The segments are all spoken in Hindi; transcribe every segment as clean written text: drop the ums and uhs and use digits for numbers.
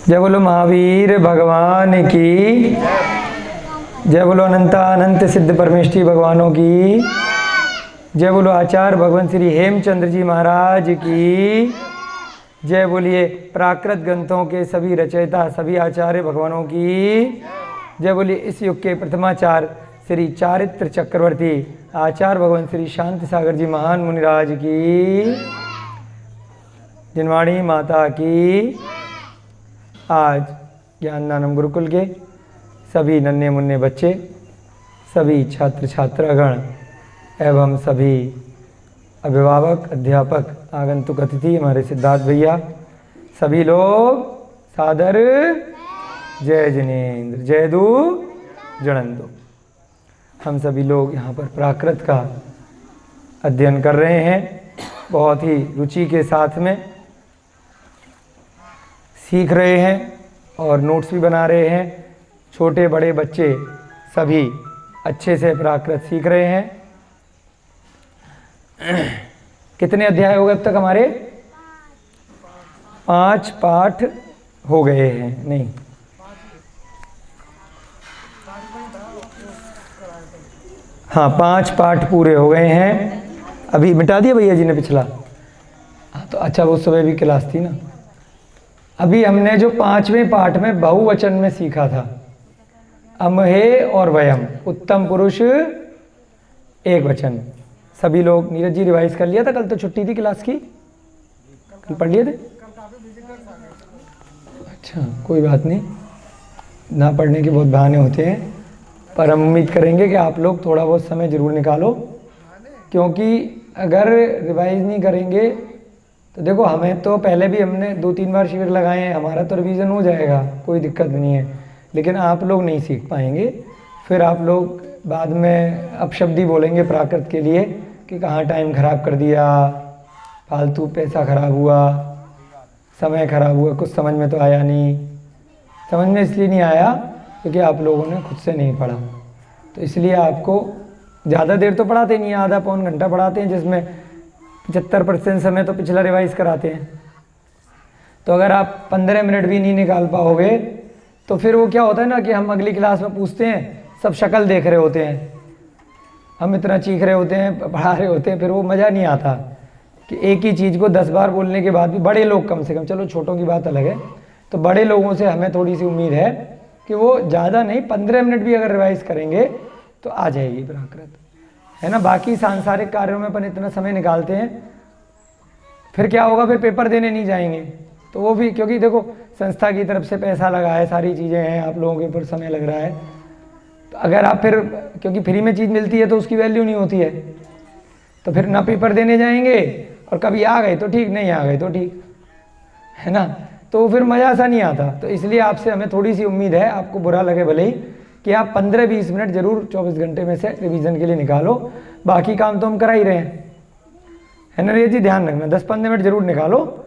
जय बोलो महावीर भगवान की, जय बोलो अनंत सिद्ध परमेष्ठी भगवानों की, जय बोलो आचार्य भगवान श्री हेमचंद्र जी महाराज की, जय बोलिए प्राकृत ग्रंथों के सभी रचयिता सभी आचार्य भगवानों की, जय बोलिए इस युग के प्रथमाचार्य श्री चारित्र चक्रवर्ती आचार्य भगवान श्री शांति सागर जी महान मुनिराज की, जिनवाणी माता की। आज ज्ञानदानम गुरुकुल के सभी नन्हे मुन्ने बच्चे, सभी छात्र छात्रागण एवं सभी अभिभावक अध्यापक आगंतुक अतिथि हमारे सिद्धार्थ भैया, सभी लोग सादर जय जिनेन्द्र जय दू जणंदो। हम सभी लोग यहाँ पर प्राकृत का अध्ययन कर रहे हैं, बहुत ही रुचि के साथ में सीख रहे हैं और नोट्स भी बना रहे हैं। छोटे बड़े बच्चे सभी अच्छे से प्राकृत सीख रहे हैं। कितने अध्याय हो गए अब तक हमारे? 5 पाठ हो गए हैं। नहीं, हाँ 5 पाठ पूरे हो गए हैं। अभी मिटा दिया भैया जी ने पिछला? हाँ तो अच्छा, वो सुबह भी क्लास थी ना। अभी हमने जो 5वें पाठ में बहुवचन में सीखा था, अमहे और वयम, उत्तम पुरुष एक वचन। सभी लोग, नीरज जी रिवाइज कर लिया था? कल तो छुट्टी थी क्लास की, कल पढ़ लिए थे? अच्छा कोई बात नहीं, ना पढ़ने के बहुत बहाने होते हैं, पर हम उम्मीद करेंगे कि आप लोग थोड़ा बहुत समय ज़रूर निकालो, क्योंकि अगर रिवाइज नहीं करेंगे तो देखो, हमें तो पहले भी हमने 2-3 बार शिविर लगाए हैं, हमारा तो रिवीजन हो जाएगा, कोई दिक्कत नहीं है, लेकिन आप लोग नहीं सीख पाएंगे। फिर आप लोग बाद में अपशब्दी बोलेंगे प्राकृत के लिए कि कहाँ टाइम ख़राब कर दिया, फालतू पैसा ख़राब हुआ, समय ख़राब हुआ, कुछ समझ में तो आया नहीं। समझ में इसलिए नहीं आया क्योंकि आप लोगों ने खुद से नहीं पढ़ा। तो इसलिए आपको ज़्यादा देर तो पढ़ाते नहीं, आधा पौन घंटा पढ़ाते हैं, जिसमें 75% समय तो पिछला रिवाइज कराते हैं। तो अगर आप 15 मिनट भी नहीं निकाल पाओगे तो फिर वो क्या होता है ना कि हम अगली क्लास में पूछते हैं, सब शक्ल देख रहे होते हैं, हम इतना चीख रहे होते हैं, पढ़ा रहे होते हैं, फिर वो मज़ा नहीं आता कि एक ही चीज़ को 10 बार बोलने के बाद भी। बड़े लोग कम से कम, चलो छोटों की बात अलग है, तो बड़े लोगों से हमें थोड़ी सी उम्मीद है कि वो ज़्यादा नहीं 15 मिनट भी अगर रिवाइज करेंगे तो आ जाएगी प्राकृत, है ना। बाकी सांसारिक कार्यों में अपन इतना समय निकालते हैं, फिर क्या होगा, फिर पेपर देने नहीं जाएंगे तो वो भी, क्योंकि देखो संस्था की तरफ से पैसा लगा है, सारी चीज़ें हैं, आप लोगों के ऊपर समय लग रहा है, तो अगर आप फिर, क्योंकि फ्री में चीज़ मिलती है तो उसकी वैल्यू नहीं होती है, तो फिर ना पेपर देने जाएंगे, और कभी आ गए तो ठीक, नहीं आ गए तो ठीक, है ना। तो फिर मज़ा सा नहीं आता। तो इसलिए आपसे हमें थोड़ी सी उम्मीद है, आपको बुरा लगे भले ही, कि आप 15-20 मिनट जरूर 24 घंटे में से रिवीजन के लिए निकालो। बाकी काम तो हम करा ही रहे हैं, है ना रे जी, ध्यान रखना 10-15 मिनट जरूर निकालो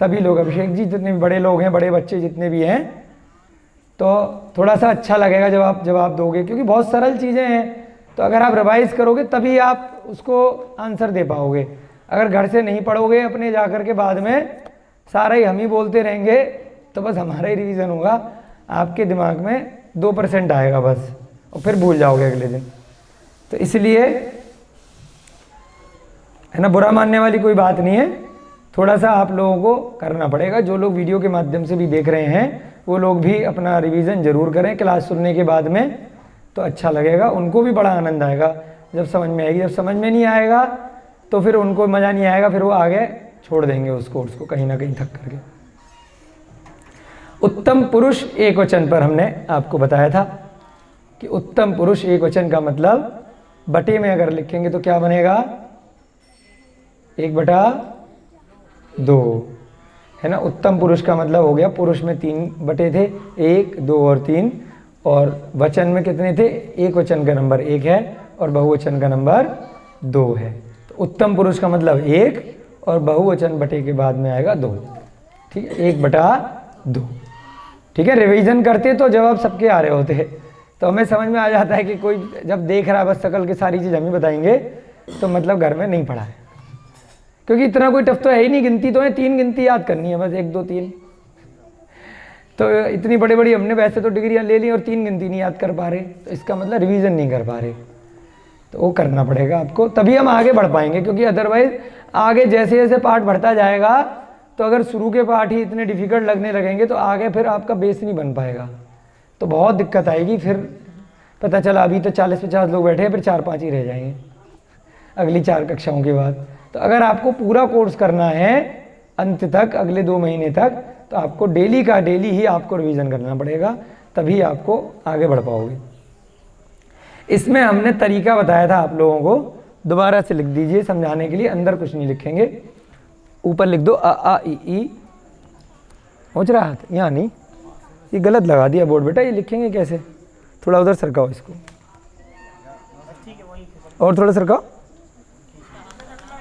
सभी लोग। अभिषेक जी, जितने भी बड़े लोग हैं, बड़े बच्चे जितने भी हैं, तो थोड़ा सा अच्छा लगेगा जब आप जवाब दोगे, क्योंकि बहुत सरल चीज़ें हैं। तो अगर आप रिवाइज करोगे तभी आप उसको आंसर दे पाओगे। अगर घर से नहीं पढ़ोगे अपने जा कर के, बाद में सारा ही हम ही बोलते रहेंगे, तो बस हमारा ही रिवीजन होगा, आपके दिमाग में 2% आएगा बस, और फिर भूल जाओगे अगले दिन। तो इसलिए, है ना, बुरा मानने वाली कोई बात नहीं है, थोड़ा सा आप लोगों को करना पड़ेगा। जो लोग वीडियो के माध्यम से भी देख रहे हैं वो लोग भी अपना रिवीजन ज़रूर करें क्लास सुनने के बाद में, तो अच्छा लगेगा, उनको भी बड़ा आनंद आएगा जब समझ में आएगी। जब समझ में नहीं आएगा तो फिर उनको मज़ा नहीं आएगा, फिर वो आगे छोड़ देंगे उस कोर्स को कहीं ना कहीं थक करके। उत्तम पुरुष एक वचन पर हमने आपको बताया था कि उत्तम पुरुष एक वचन का मतलब बटे में अगर लिखेंगे तो क्या बनेगा? 1/2, है ना। उत्तम पुरुष का मतलब हो गया, पुरुष में 3 बटे थे, 1, 2 और 3, और वचन में कितने थे? एक वचन का नंबर 1 है और बहुवचन का नंबर 2 है। तो उत्तम पुरुष का मतलब 1 और बहुवचन बटे के बाद में आएगा 2, ठीक है, 1/2, ठीक है। रिवीजन करते तो जवाब सबके आ रहे होते, तो हमें समझ में आ जाता है कि कोई जब देख रहा है बस शकल की सारी चीज़ हम ही बताएंगे, तो मतलब घर में नहीं पढ़ा है, क्योंकि इतना कोई टफ तो है ही नहीं। गिनती तो है, 3 गिनती याद करनी है बस, 1 2 3, तो इतनी बड़ी बड़ी हमने वैसे तो डिग्रियां ले ली और 3 गिनती नहीं याद कर पा रहे, तो इसका मतलब रिवीजन नहीं कर पा रहे। तो वो करना पड़ेगा आपको, तभी हम आगे बढ़ पाएंगे। क्योंकि अदरवाइज आगे जैसे जैसे पाठ बढ़ता जाएगा, तो अगर शुरू के पाठ ही इतने डिफिकल्ट लगने लगेंगे तो आगे फिर आपका बेस नहीं बन पाएगा, तो बहुत दिक्कत आएगी। फिर पता चला अभी तो 40-50 लोग बैठे हैं, फिर 4-5 ही रह जाएंगे अगली 4 कक्षाओं के बाद। तो अगर आपको पूरा कोर्स करना है अंत तक, अगले 2 महीने तक, तो आपको डेली का डेली ही आपको रिवीजन करना पड़ेगा, तभी आपको आगे बढ़ पाओगे। इसमें हमने तरीका बताया था आप लोगों को, दोबारा से लिख दीजिए समझाने के लिए, अंदर कुछ नहीं लिखेंगे, ऊपर लिख दो आ ई। पहुँच रहा है यहाँ नहीं, ये गलत लगा दिया बोर्ड बेटा, ये लिखेंगे कैसे? थोड़ा उधर सरकाओ इसको, और थोड़ा सरकाओ,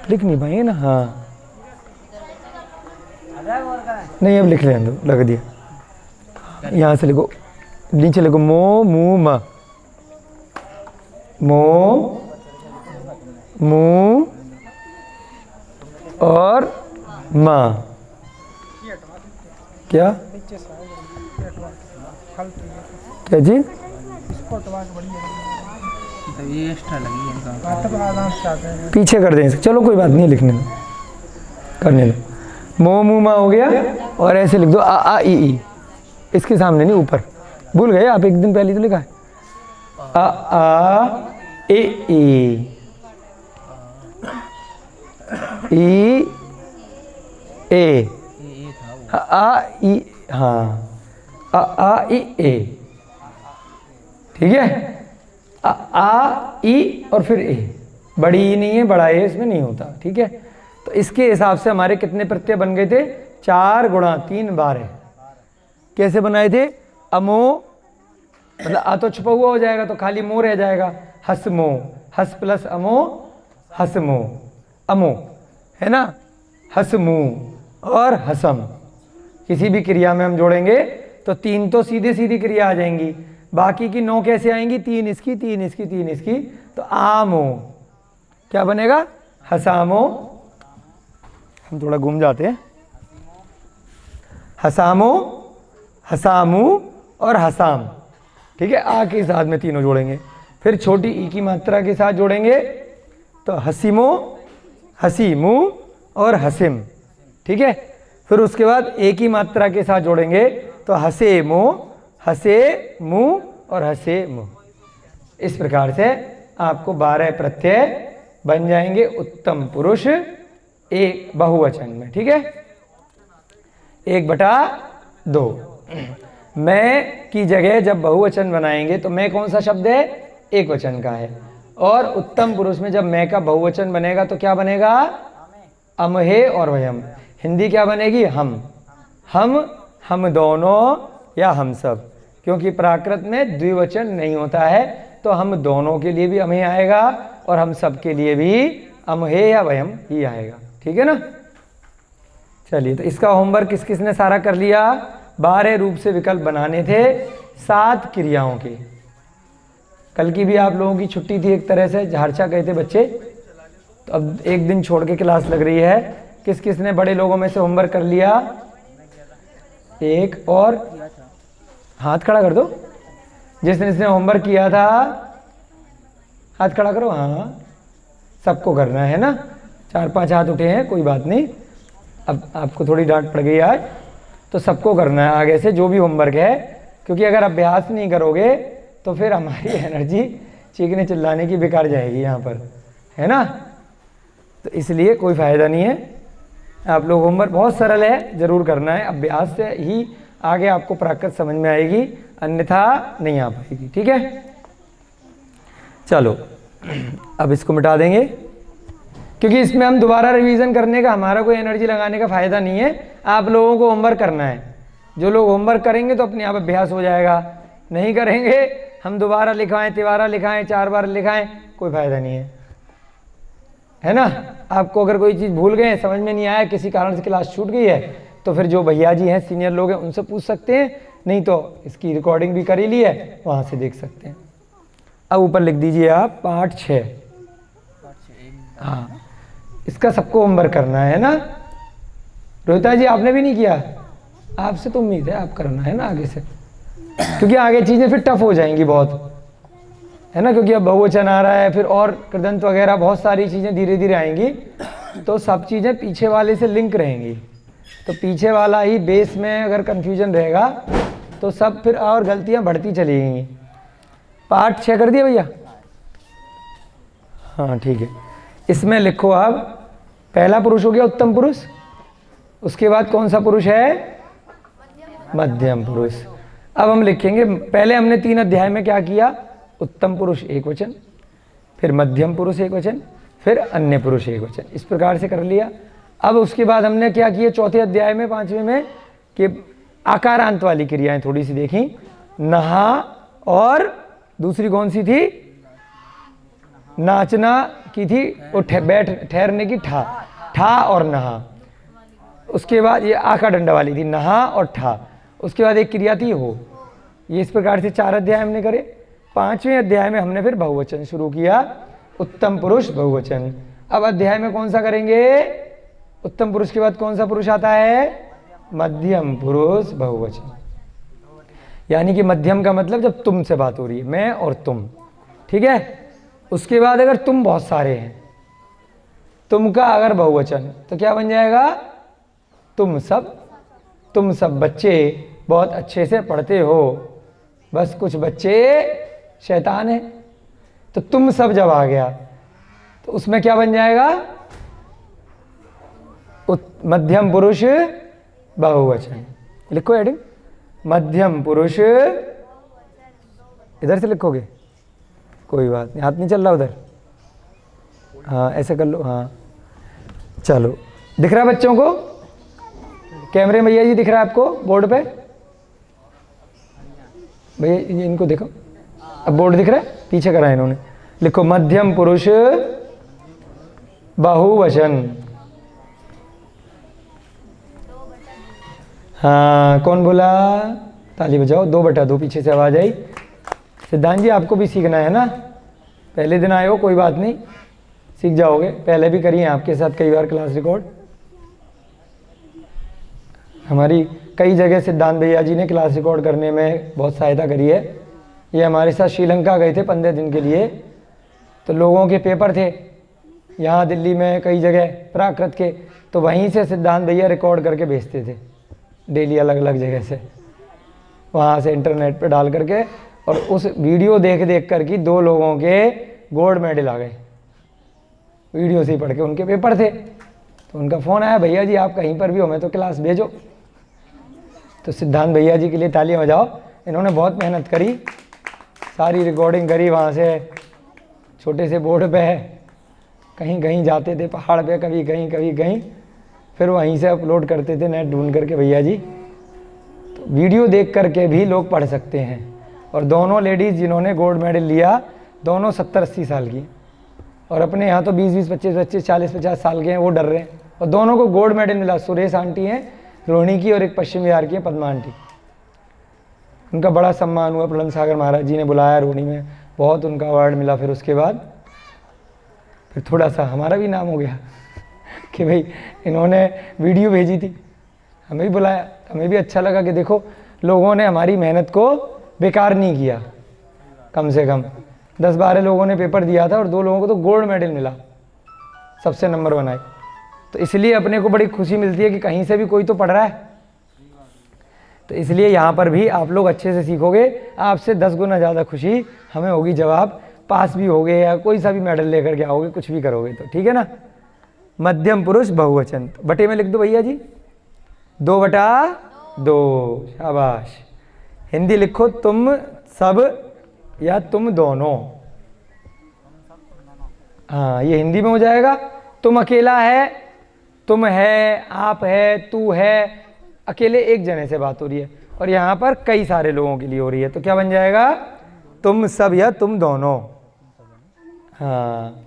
लिख नहीं पाएंगे ना। हाँ नहीं अब लिख लें दो, लग दिया। यहाँ से लिखो, नीचे लिखो मो मू म, मो मू और माँ। क्या क्या जी? पीछे कर दें, चलो कोई बात नहीं, लिखने दो, करने दो। मो मू मा हो गया, और ऐसे लिख दो आ ई। इसके सामने नहीं, ऊपर। भूल गए आप, एक दिन पहले तो लिखा है आ ई ई ए, आ ई, हाँ आ ई ए, ठीक है। आ ई और फिर ए, बड़ी ई नहीं है, बड़ा ए इसमें नहीं होता, ठीक है। तो इसके हिसाब से हमारे कितने प्रत्यय बन गए थे? 4 गुणा 3 12। कैसे बनाए थे? अमो, मतलब आ तो छुपा हुआ हो जाएगा तो खाली मो रह जाएगा, हसमो, हस प्लस अमो, हसमो, अमो, है ना, हसमू और हसम। किसी भी क्रिया में हम जोड़ेंगे तो 3 तो सीधी सीधी क्रिया आ जाएंगी, बाकी की 9 कैसे आएंगी? 3 इसकी, 3 इसकी, 3 इसकी, तो आमो क्या बनेगा? हसामो। हम थोड़ा घूम जाते हैं, हसामो, हसामू और हसाम, ठीक है। आ के साथ में तीनों जोड़ेंगे, फिर छोटी ई की मात्रा के साथ जोड़ेंगे तो हसीमो, हसीमू और हसिम, ठीक है। फिर उसके बाद ए की मात्रा के साथ जोड़ेंगे तो हसे मो, हसे मु और हसे मु। इस प्रकार से आपको 12 प्रत्यय बन जाएंगे उत्तम पुरुष एक बहुवचन में, ठीक है। 1/2। मैं की जगह जब बहुवचन बनाएंगे तो मैं कौन सा शब्द है? एक वचन का है। और उत्तम पुरुष में जब मैं का बहुवचन बनेगा तो क्या बनेगा? अमहे और वयम। हिंदी क्या बनेगी? हम दोनों या हम सब, क्योंकि प्राकृत में द्विवचन नहीं होता है, तो हम दोनों के लिए भी अमहे आएगा और हम सब के लिए भी अमहे या वयम ही आएगा, ठीक है ना। चलिए, तो इसका होमवर्क किस किस ने सारा कर लिया? 12 रूप से विकल्प बनाने थे 7 क्रियाओं के। कल की भी आप लोगों की छुट्टी थी, एक तरह से झारछा गए थे बच्चे, तो अब एक दिन छोड़ के क्लास लग रही है। किस किस ने बड़े लोगों में से होमवर्क कर लिया? एक और हाथ खड़ा कर दो। जिसने जिसने होमवर्क किया था हाथ खड़ा करो। हाँ, सबको करना है ना। 4-5 हाथ उठे हैं, कोई बात नहीं। अब आपको थोड़ी डांट पड़ गई आज, तो सबको करना है आगे से जो भी होमवर्क है, क्योंकि अगर अभ्यास नहीं करोगे तो फिर हमारी एनर्जी चीखने चिल्लाने की बेकार जाएगी यहाँ पर, है ना। तो इसलिए कोई फ़ायदा नहीं है। आप लोग होमवर्क बहुत सरल है, ज़रूर करना है। अभ्यास से ही आगे आपको प्राकृत समझ में आएगी, अन्यथा नहीं आ पाएगी, ठीक है। चलो, अब इसको मिटा देंगे, क्योंकि इसमें हम दोबारा रिवीजन करने का, हमारा कोई एनर्जी लगाने का फ़ायदा नहीं है। आप लोगों को होमवर्क करना है। जो लोग होमवर्क करेंगे तो अपने आप अभ्यास हो जाएगा, नहीं करेंगे हम दोबारा लिखाएं, तिबारा लिखाएं, 4 बार लिखाएं, कोई फ़ायदा नहीं है ना। आपको अगर कोई चीज़ भूल गए, समझ में नहीं आया, किसी कारण से क्लास छूट गई है, तो फिर जो भैया जी हैं, सीनियर लोग हैं, उनसे पूछ सकते हैं, नहीं तो इसकी रिकॉर्डिंग भी करी ली है, वहाँ से देख सकते हैं। अब ऊपर लिख दीजिए आप पाठ 6। हाँ, इसका सबको होमवर्क करना है ना। रोहिता जी आपने भी नहीं किया? आपसे तो उम्मीद है, आप करना है ना आगे से, क्योंकि आगे चीज़ें फिर टफ हो जाएंगी बहुत, है ना, क्योंकि अब बहुवचन आ रहा है, फिर और कृदंत वगैरह बहुत सारी चीज़ें धीरे धीरे आएंगी, तो सब चीज़ें पीछे वाले से लिंक रहेंगी। तो पीछे वाला ही बेस में अगर कन्फ्यूजन रहेगा तो सब फिर और गलतियाँ बढ़ती चली गई। पार्ट 6 कर दिया भैया? हाँ ठीक है। इसमें लिखो अब, पहला पुरुष हो गया उत्तम पुरुष, उसके बाद कौन सा पुरुष है? मध्यम पुरुष। अब हम लिखेंगे, पहले हमने 3 अध्याय में क्या किया? उत्तम पुरुष एक वचन, फिर मध्यम पुरुष एक वचन, फिर अन्य पुरुष एक वचन, इस प्रकार से कर लिया। अब उसके बाद हमने क्या किया चौथे अध्याय में, 5वें में, कि आकारांत वाली क्रियाएं थोड़ी सी देखी। नहा और दूसरी कौन सी थी? नाचना की थी, वो बैठ ठहरने की ठा, ठा और नहा। उसके बाद ये आका डंडा वाली थी, नहा और ठा। उसके बाद एक क्रिया थी हो। ये इस प्रकार से 4 अध्याय हमने करे। 5वें अध्याय में हमने फिर बहुवचन शुरू किया, उत्तम पुरुष बहुवचन। अब अध्याय में कौन सा करेंगे? उत्तम पुरुष के बाद कौन सा पुरुष आता है? मध्यम पुरुष बहुवचन। यानी कि मध्यम का मतलब जब तुम से बात हो रही है, मैं और तुम, ठीक है। उसके बाद अगर तुम बहुत सारे हैं, तुम का अगर बहुवचन तो क्या बन जाएगा? तुम सब बच्चे बहुत अच्छे से पढ़ते हो, बस कुछ बच्चे शैतान हैं। तो तुम सब जब आ गया तो उसमें क्या बन जाएगा? मध्यम पुरुष बहुवचन। लिखो हेडिंग, मध्यम पुरुष, इधर से लिखोगे, कोई बात नहीं, हाथ नहीं चल रहा उधर, हाँ ऐसे कर लो, हाँ चलो। दिख रहा है बच्चों को? कैमरे में भैया जी दिख रहा है आपको बोर्ड पे? भैया ये इनको देखो, अब बोर्ड दिख रहा है, पीछे करा है इन्होंने। लिखो मध्यम पुरुष बहुवचन। हाँ कौन बोला? ताली बजाओ। 2/2 पीछे से आवाज आई। सिद्धांत जी आपको भी सीखना है ना, पहले दिन आए हो, कोई बात नहीं, सीख जाओगे। पहले भी करी है आपके साथ कई बार क्लास रिकॉर्ड, हमारी कई जगह सिद्धांत भैया जी ने क्लास रिकॉर्ड करने में बहुत सहायता करी है। ये हमारे साथ श्रीलंका गए थे 15 दिन के लिए, तो लोगों के पेपर थे यहाँ दिल्ली में कई जगह प्राकृत के, तो वहीं से सिद्धांत भैया रिकॉर्ड करके भेजते थे डेली, अलग अलग जगह से, वहाँ से इंटरनेट पे डाल करके। और उस वीडियो देख देख कर के 2 लोगों के गोल्ड मेडल आ गए, वीडियो से ही पढ़ के, उनके पेपर थे। तो उनका फ़ोन आया, भैया जी आप कहीं पर भी हो, मैं तो क्लास भेजो। तो सिद्धांत भैया जी के लिए तालियां बजाओ, इन्होंने बहुत मेहनत करी, सारी रिकॉर्डिंग करी वहाँ से, छोटे से बोर्ड पे है, कहीं कहीं जाते थे पहाड़ पे, कभी कहीं, फिर वहीं से अपलोड करते थे नेट ढूंढ करके भैया जी। तो वीडियो देख करके भी लोग पढ़ सकते हैं। और दोनों लेडीज़ जिन्होंने गोल्ड मेडल लिया, दोनों 70-80 साल की, और अपने यहाँ तो 20-20, 25-25, 40-50 साल के हैं, वो डर रहे हैं। और दोनों को गोल्ड मेडल मिला। सुरेश आंटी हैं रोहिणी की, और एक पश्चिम बिहार की है पद्मा आंटी। उनका बड़ा सम्मान हुआ, प्रलम सागर महाराज जी ने बुलाया रोहिणी में, बहुत उनका अवार्ड मिला। फिर उसके बाद फिर थोड़ा सा हमारा भी नाम हो गया कि भाई इन्होंने वीडियो भेजी थी, हमें भी बुलाया, हमें भी अच्छा लगा कि देखो लोगों ने हमारी मेहनत को बेकार नहीं किया। कम से कम 10-12 लोगों ने पेपर दिया था और 2 लोगों को तो गोल्ड मेडल मिला, सबसे नंबर 1 आए। तो इसलिए अपने को बड़ी खुशी मिलती है कि कहीं से भी कोई तो पढ़ रहा है। तो इसलिए यहाँ पर भी आप लोग अच्छे से सीखोगे, आपसे 10 गुना ज़्यादा खुशी हमें होगी जब आप पास भी होगे या कोई सा भी मेडल लेकर के आओगे, कुछ भी करोगे तो, ठीक है ना। मध्यम पुरुष बहुवचन, बटे में लिख दो भैया जी, 2/2, शाबाश। हिंदी लिखो तुम सब या तुम दोनों, हाँ ये हिंदी में हो जाएगा। तुम अकेला है, तुम है, आप है, तू है, अकेले एक जने से बात हो रही है, और यहाँ पर कई सारे लोगों के लिए हो रही है, तो क्या बन जाएगा? तुम सब या तुम दोनों। हाँ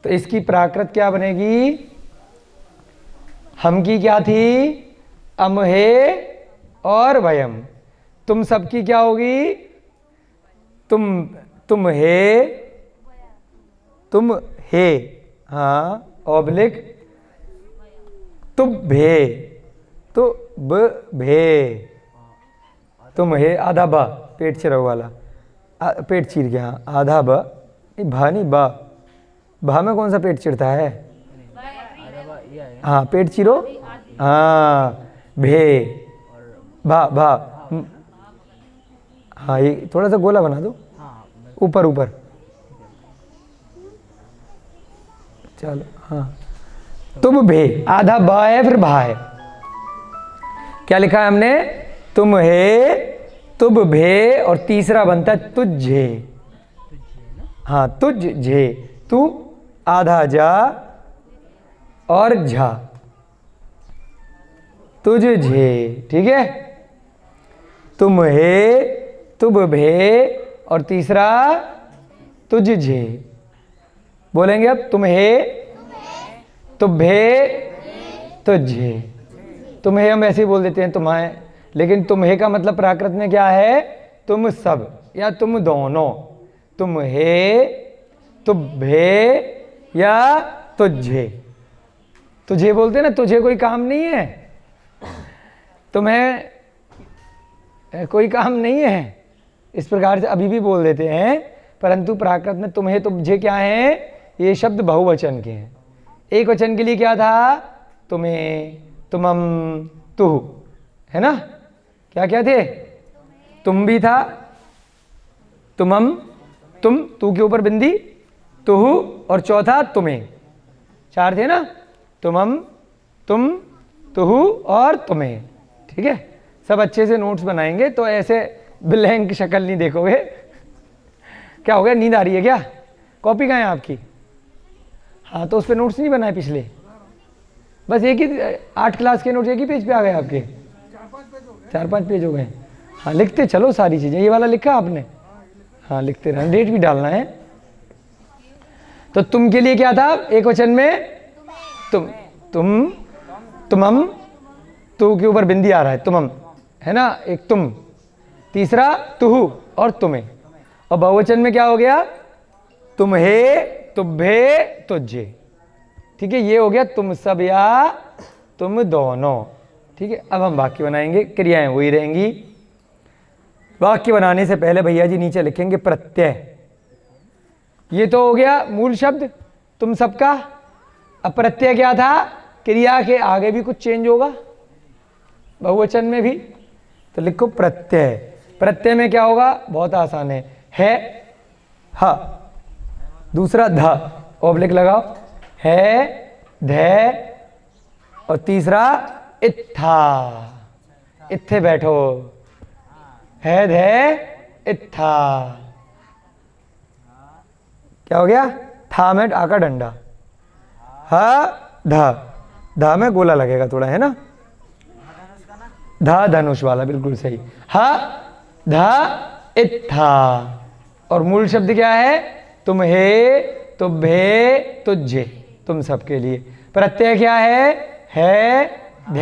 तो इसकी प्राकृत क्या बनेगी? हम की क्या थी? अमहे और वयम। तुम सबकी क्या होगी? तुम हे, हाँ ऑब्लिक तुभ्ये, तो ब भे, तुम हे, आधा ब, पेट चिरा वाला, पेट चीर गया, हाँ आधा ब, भा नहीं बा, भा में कौन सा पेट चिरता है? हाँ पेट चिरो, हाँ भे, भा भा, हाँ ये थोड़ा सा गोला बना दो, ऊपर ऊपर, चलो हाँ, तुम भे, आधा बा है फिर भा है, क्या लिखा है हमने? तुम हे, तुम भे, और तीसरा बनता है तुझे, हाँ तुझे, तू आधा जा और झा, तुझे, ठीक है? तुम हे, तुम भे, और तीसरा तुझे, बोलेंगे अब तुम हे, तुम भे, तुझे, तुम हे हम ऐसे ही बोल देते हैं तुम्हारे, लेकिन तुम हे का मतलब प्राकृत में क्या है? तुम सब या तुम दोनों, तुम हे, तुम भे या तुझे, तुझे बोलते हैं ना, तुझे कोई काम नहीं है, तुम्हें कोई काम नहीं है, इस प्रकार से अभी भी बोल देते हैं, परंतु प्राकृत में तुम्हें तुझे क्या है? ये शब्द बहुवचन के हैं। एक वचन के लिए क्या था? तुम्हें, तुमम, तुह, है ना? क्या क्या थे? तुम भी था, तुमम, तुम, तू के ऊपर बिंदी, तुह, और चौथा तुम्हें, चार थे ना? तुमम, तुम, तुह और तुम्हें, ठीक है? सब अच्छे से नोट्स बनाएंगे तो ऐसे ब्लैंक शक्ल नहीं देखोगे। क्या हो गया, नींद आ रही है क्या? कॉपी कहाँ है आपकी? हाँ तो उस पर नोट्स नहीं बनाए पिछले, बस एक ही 8 क्लास के नोट्स एक ही पेज पे आ गए आपके, 4-5 पेज हो गए। हाँ लिखते चलो सारी चीज़ें, ये वाला लिखा आपने? हाँ लिखते रहना, डेट भी डालना है। तो तुम के लिए क्या था एक वचन में? तुम, तुमम, तू के ऊपर बिंदी आ रहा है, तुमम, है ना? एक तुम, तीसरा तुहु और तुम्हें, और बहुवचन में क्या हो गया? तुम्हे, तुभे, तुझे, ठीक है? ये हो गया तुम सब या तुम दोनों, ठीक है? अब हम वाक्य बनाएंगे, क्रियाएं वही रहेंगी। वाक्य बनाने से पहले भैया जी नीचे लिखेंगे प्रत्यय। ये तो हो गया मूल शब्द तुम सबका। अब प्रत्यय क्या था? क्रिया के आगे भी कुछ चेंज होगा बहुवचन में भी, तो लिखो प्रत्यय। प्रत्यय में क्या होगा? बहुत आसान है ह, दूसरा ध, ओब्लिक लगाओ, है, ध, और तीसरा इत्था, इत्थे बैठो, है, ध, इत्था। क्या हो गया? था में आका डंडा, ह, ध, ध में गोला लगेगा थोड़ा, है ना? धा धनुष वाला, बिल्कुल सही। ह, ध, इत्था। और मूल शब्द क्या है? तुम हे, तुभे, तुझे, तुम सबके लिए। प्रत्यय क्या है, ध,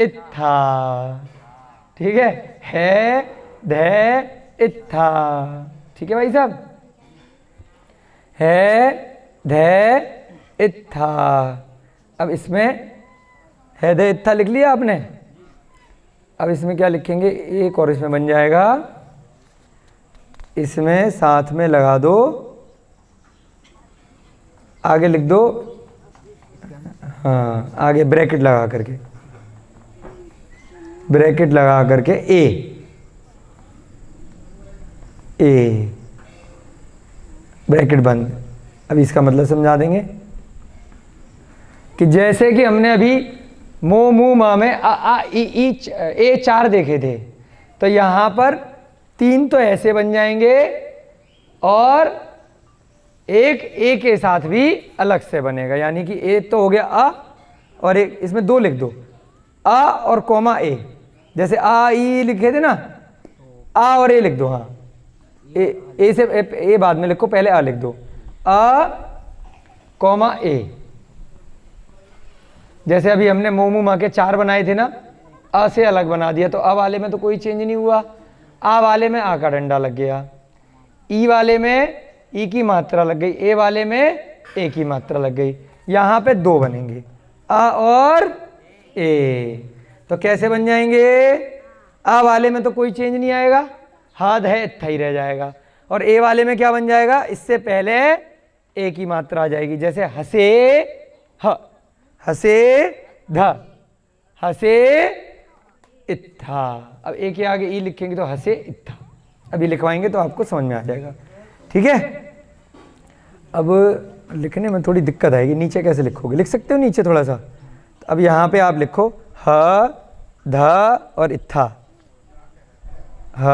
इत्था, ठीक है? ध, इत्था, ठीक है भाई साहब? है, ध, इत्था। अब इसमें है, ध, इत्था लिख लिया आपने। अब इसमें क्या लिखेंगे? एक और इसमें बन जाएगा, इसमें साथ में लगा दो, आगे लिख दो, हाँ आगे ब्रैकेट लगा करके, ब्रैकेट लगा करके ए, ब्रैकेट बंद। अब इसका मतलब समझा देंगे कि जैसे कि हमने अभी मो, मू, मा में आ, आ, ई, ए 4 देखे थे, तो यहाँ पर 3 तो ऐसे बन जाएंगे और एक ए के साथ भी अलग से बनेगा, यानी कि ए तो हो गया आ, और एक इसमें 2 लिख दो, आ और कॉमा ए। जैसे आ ई लिखे थे ना, आ और ए लिख दो। हाँ ए से ए बाद में लिखो, पहले आ लिख दो, आ कॉमा ए। जैसे अभी हमने मोमू माँ के 4 बनाए थे ना, अ से अलग बना दिया, तो अ वाले में तो कोई चेंज नहीं हुआ, आ वाले में आ का डंडा लग गया, ई वाले में ई की मात्रा लग गई, ए वाले में ए की मात्रा लग गई। यहाँ पे 2 बनेंगे, अ और ए। तो कैसे बन जाएंगे? आ वाले में तो कोई चेंज नहीं आएगा, हाथ है इत्था ही रह जाएगा। और ए वाले में क्या बन जाएगा? इससे पहले ए की मात्रा आ जाएगी, जैसे हसे ह, हसे ध, हसे इत्था। अब ए के आगे ई लिखेंगे तो हसे इत्था। अभी लिखवाएंगे तो आपको समझ में आ जाएगा, ठीक है। अब लिखने में थोड़ी दिक्कत आएगी, नीचे कैसे लिखोगे? लिख सकते हो नीचे थोड़ा सा। तो अब यहाँ पे आप लिखो ह ध और इत्था, ह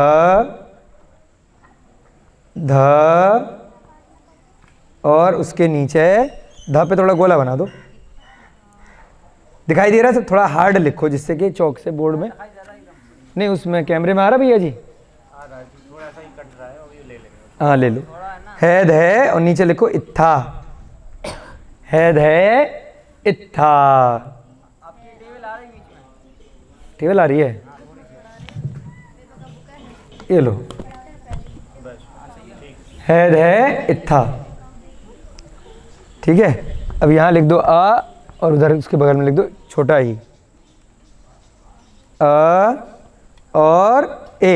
ध और उसके नीचे ध पे थोड़ा गोला बना दो। दिखाई दे रहा है? सब थोड़ा हार्ड लिखो जिससे कि चौक से बोर्ड में नहीं, उसमें कैमरे में आ रहा भैया जी? हाँ ले लो। हैद है और नीचे लिखो इत्था, हैद है इत्था। टेबल आ रही है, ये लो, हैद है इत्था, ठीक है। अब यहाँ लिख दो आ और उधर उसके बगल में लिख दो छोटा ई, अ और ए,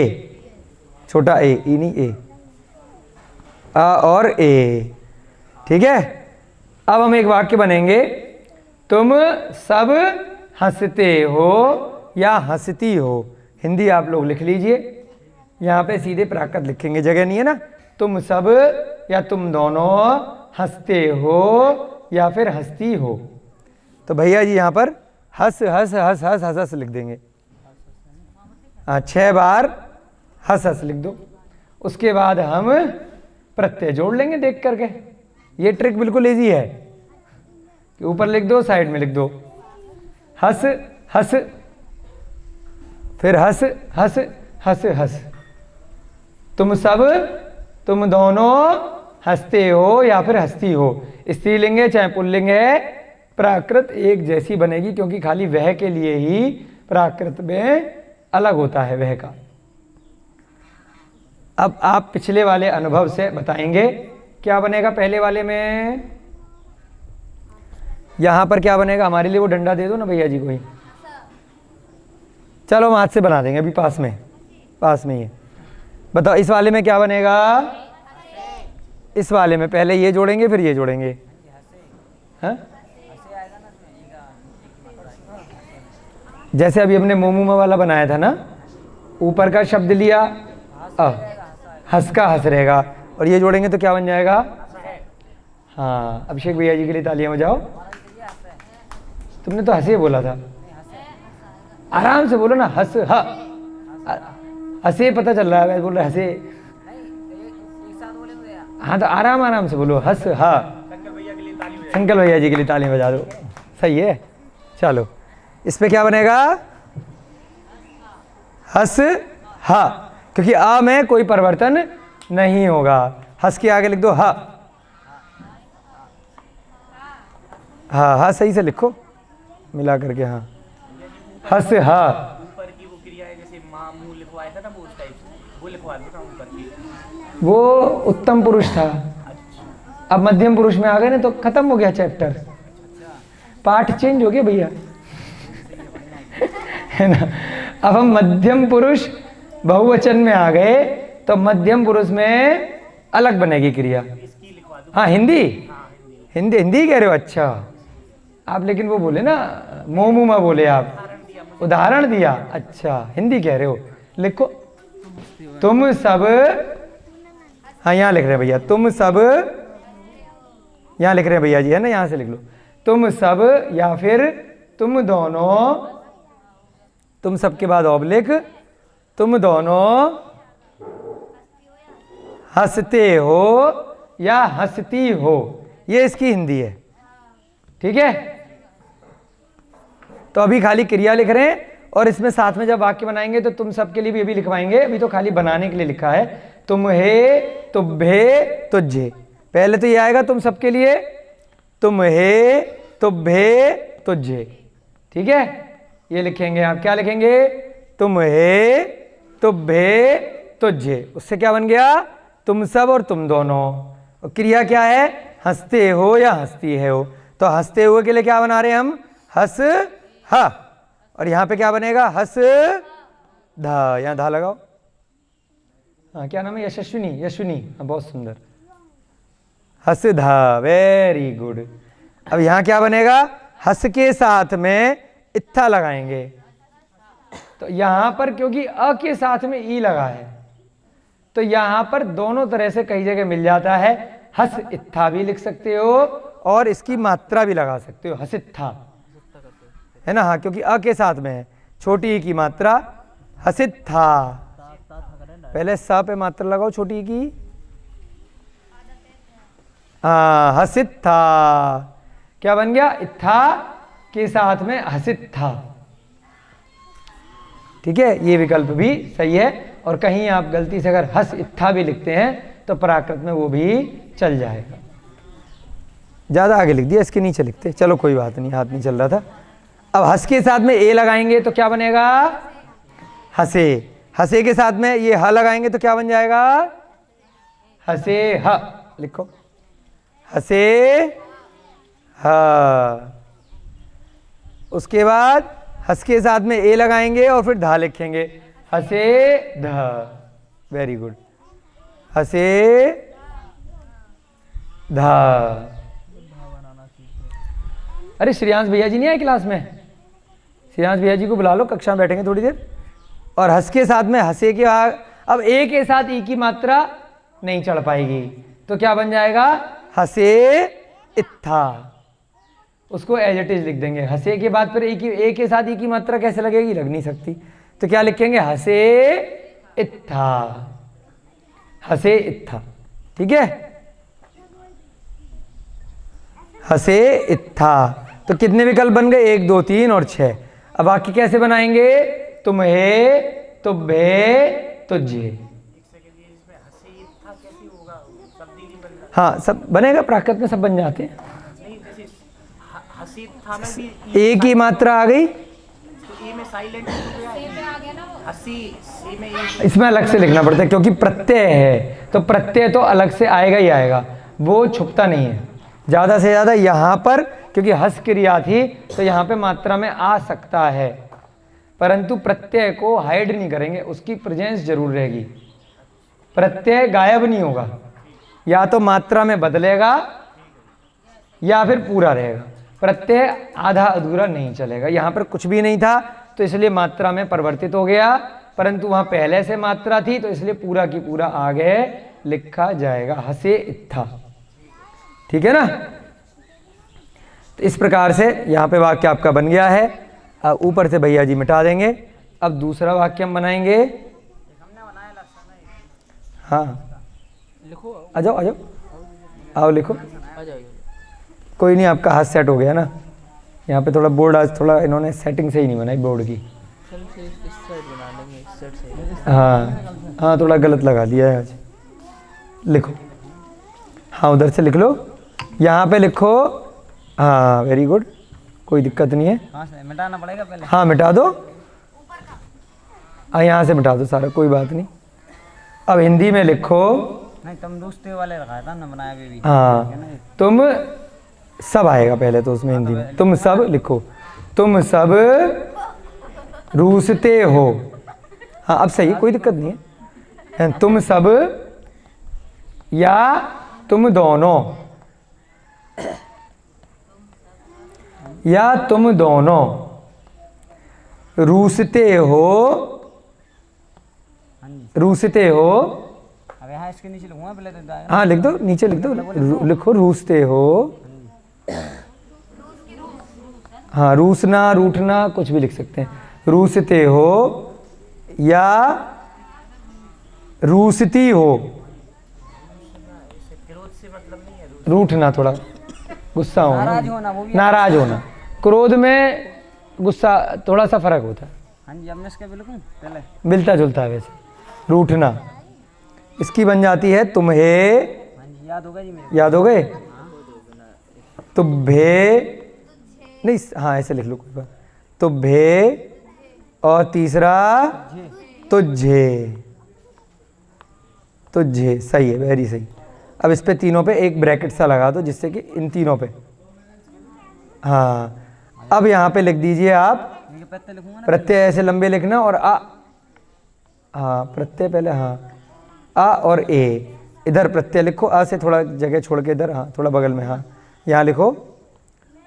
छोटा ए, ई नहीं ए, अ और ए, ठीक है। अब हम एक वाक्य बनेंगे, तुम सब हंसते हो या हंसती हो। हिंदी आप लोग लिख लीजिए, यहाँ पे सीधे प्राकृत लिखेंगे, जगह नहीं है ना। तुम सब या तुम दोनों हंसते हो या फिर हंसती हो। तो भैया जी यहाँ पर हंस हंस हंस हंस हंस हंस लिख देंगे। हाँ 6 बार हंस हंस लिख दो। उसके बाद हम प्रत्यय जोड़ लेंगे देख करके। ये ट्रिक बिल्कुल इजी है कि ऊपर लिख दो, साइड में लिख दो, हंस हंस, फिर हंस हंस हंस हंस। तुम सब, तुम दोनों हंसते हो या फिर हंसती हो। स्त्रीलिंग है चाहे पुल्लिंग है, प्राकृत एक जैसी बनेगी, क्योंकि खाली वह के लिए ही प्राकृत में अलग होता है वह का। अब आप पिछले वाले अनुभव से बताएंगे क्या बनेगा पहले वाले में। यहां पर क्या बनेगा? हमारे लिए वो डंडा दे दो ना भैया जी कोई। चलो हम हाथ से बना देंगे, अभी पास में ही है। बताओ इस वाले में क्या बनेगा? इस वाले में पहले ये जोड़ेंगे फिर ये जोड़ेंगे, हाँ? जैसे अभी हमने मोमूमा वाला बनाया था ना, ऊपर का शब्द लिया हंस का हंस रहेगा, और ये जोड़ेंगे तो क्या बन जाएगा? हाँ, अभिषेक भैया जी के लिए तालियां बजाओ। तुमने तो हंसे बोला था, आराम से बोलो ना, हंस हा, हंसे पता चल रहा है, बोल रहे हंसे। हाँ तो आराम से बोलो, हंस हा। शंकर भैया जी के लिए तालियां बजा दो, सही है। चलो इस पे क्या बनेगा? हंस हा, क्योंकि आ में कोई परिवर्तन नहीं होगा। हंस के आगे लिख दो हा, हाँ हाँ सही से लिखो मिला करके, हाँ हंस हा। ऊपर की वो क्रिया है, जैसे मां मुंह लिखवाया था ना, वो उस टाइप से वो लिखवा दो ना ऊपर की। वो उत्तम पुरुष था, अब मध्यम पुरुष में आ गए ना तो खत्म हो गया चैप्टर, पाठ चेंज हो गया भैया है ना। अब हम मध्यम पुरुष बहुवचन में आ गए, तो मध्यम पुरुष में अलग बनेगी क्रिया। हाँ हिंदी हिंदी हिंदी कह रहे हो? अच्छा आप लेकिन वो बोले ना मोमुमा बोले, आप उदाहरण दिया। अच्छा हिंदी कह रहे हो, लिखो तुम सब। हाँ यहाँ लिख रहे हैं भैया, तुम सब, यहाँ लिख रहे हैं भैया जी, है ना, यहाँ से लिख लो, तुम सब या फिर तुम दोनों। तुम सब के बाद ऑब्लिक, तुम दोनों हंसते हो या हंसती हो, ये इसकी हिंदी है, ठीक है। तो अभी खाली क्रिया लिख रहे हैं, और इसमें साथ में जब वाक्य बनाएंगे तो तुम सबके लिए भी अभी लिखवाएंगे। अभी तो खाली बनाने के लिए लिखा है, तुम हे तुभे तुझे। पहले तो ये आएगा तुम सबके लिए, तुम हे तुभे तुझे, ठीक है। ये लिखेंगे आप, क्या लिखेंगे? तुम हे तुभे तुझे। उससे क्या बन गया? तुम सब और तुम दोनों। और क्रिया क्या है? हंसते हो या हंसती है हो। तो हंसते हुए के लिए क्या बना रहे हैं हम? हंस हा, और यहाँ पे क्या बनेगा, हस धा, यहाँ धा लगाओ। हाँ क्या नाम है, यशस्विनी, यशविनी, हाँ बहुत सुंदर, हस धा, वेरी गुड। अब यहाँ क्या बनेगा, हस के साथ में इत्था लगाएंगे। तो यहाँ पर क्योंकि अ के साथ में ई लगा है, तो यहाँ पर दोनों तरह से कई जगह मिल जाता है। हस इत्था भी लिख सकते हो और इसकी मात्रा भी लगा सकते हो, हसित्था, है ना। हाँ क्योंकि अ के साथ में है, छोटी ई की मात्रा, हसित्था। पहले स पे मात्रा लगाओ छोटी ई की, हाँ हसित्था। क्या बन गया, इत्था के साथ में हसित्था। ठीक है, ये विकल्प भी सही है। और कहीं आप गलती से अगर हस इत्था भी लिखते हैं तो प्राकृत में वो भी चल जाएगा। ज़्यादा आगे लिख दिया, इसके नीचे लिखते, चलो कोई बात नहीं, हाथ नहीं चल रहा था। अब हस के साथ में ए लगाएंगे तो क्या बनेगा, हसे। हसे के साथ में ये ह लगाएंगे तो क्या बन जाएगा, हसे ह, लिखो हसे ह। उसके बाद हस के साथ में ए लगाएंगे और फिर धा लिखेंगे, हसे ध, वेरी गुड, हसे धा। अरे श्रेयांश भैया जी नहीं आए क्लास में, श्रेयांश भैया जी को बुला लो, कक्षा में बैठेंगे थोड़ी देर। और हस के साथ में हसे के अब ए के साथ ई की मात्रा नहीं चढ़ पाएगी, तो क्या बन जाएगा, हसे इत्था। उसको एज इट इज लिख देंगे। हसे के बाद फिर ए के साथ ई की मात्रा कैसे लगेगी, लग नहीं सकती, तो क्या लिखेंगे, हसे इत्था, हसे इत्था। ठीक है, हसे इत्था। तो कितने विकल्प बन गए, 1 2 3 और 6। अब वाक्य कैसे बनाएंगे, तुम्हे, तुभे, तुझे। हाँ सब बनेगा, प्राकृत में सब बन जाते हैं। ए की मात्रा आ गई, इसमें अलग से लिखना पड़ता है क्योंकि प्रत्यय है, तो प्रत्यय तो अलग से आएगा ही आएगा, वो छुपता नहीं है। ज़्यादा से ज़्यादा यहाँ पर क्योंकि हस क्रिया थी तो यहाँ पे मात्रा में आ सकता है, परंतु प्रत्यय को हाइड नहीं करेंगे, उसकी प्रेजेंस जरूर रहेगी। प्रत्यय गायब नहीं होगा, या तो मात्रा में बदलेगा या फिर पूरा रहेगा। प्रत्यय आधा अधूरा नहीं चलेगा। यहाँ पर कुछ भी नहीं था तो इसलिए मात्रा में परिवर्तित हो गया, परंतु वहाँ पहले से मात्रा थी तो इसलिए पूरा की पूरा आगे लिखा जाएगा, हसे इत्था। ठीक है ना। तो इस प्रकार से यहाँ पे वाक्य आपका बन गया है। अब ऊपर से भैया जी मिटा देंगे। अब दूसरा वाक्य हम बनाएंगे। हाँ आ जाओ, आ जाओ, आओ लिखो। कोई नहीं, आपका हाथ सेट हो गया ना। यहाँ पे थोड़ा बोर्ड आज थोड़ा इन्होंने सेटिंग सही नहीं बनाई बोर्ड की। हाँ हाँ, थोड़ा गलत लगा दिया है आज। लिखो, हाँ उधर से लिख लो, यहाँ पे लिखो। हाँ वेरी गुड, कोई दिक्कत नहीं है। मिटाना पड़ेगा पहले। हाँ मिटा दो, हाँ यहाँ से मिटा दो सारा, कोई बात नहीं। अब हिंदी में लिखो। नहीं, तुम दूसरे वाले रखा था ना, बनाया भी। हाँ तुम सब आएगा पहले तो उसमें हिंदी में, तुम सब लिखो, तुम सब रूसते हो। हाँ अब सही है, कोई दिक्कत नहीं है। तुम सब या तुम दोनों, या तुम दोनों रूसते हो, रूसते हो। अब यहाँ इसके नीचे लिखूंगा पहले तो। हाँ लिख दो, नीचे लिख दो, लिखो रूसते हो। हाँ रूसना, रूठना कुछ भी लिख सकते हैं। रूसते हो या रूसती हो। रूठना थोड़ा गुस्सा होना, नाराज होना। क्रोध में गुस्सा थोड़ा सा फर्क होता है। हाँ जी, अब मैं इसके भी लिखूं पहले, मिलता जुलता है वैसे। रूठना, इसकी बन जाती है तुम्हें। हाँ जी, याद हो गया जी मेरे। याद हो गए। तुम्हें नहीं, हाँ ऐसे लिख लो कोई बात। तुम्हें और तीसरा तुझे, तुझे सही है, वेरी सही। अब इस पे तीनों पे एक ब्रैकेट सा लगा दो जिससे कि इन तीनों पे। हाँ अब यहाँ पे लिख दीजिए आप प्रत्यय लिखूंगा ना, प्रत्यय ऐसे लंबे लिखना और आ, हाँ प्रत्यय पहले, हाँ आ और ए, इधर प्रत्यय लिखो, आ से थोड़ा जगह छोड़ के इधर, हाँ थोड़ा बगल में, हाँ यहाँ लिखो।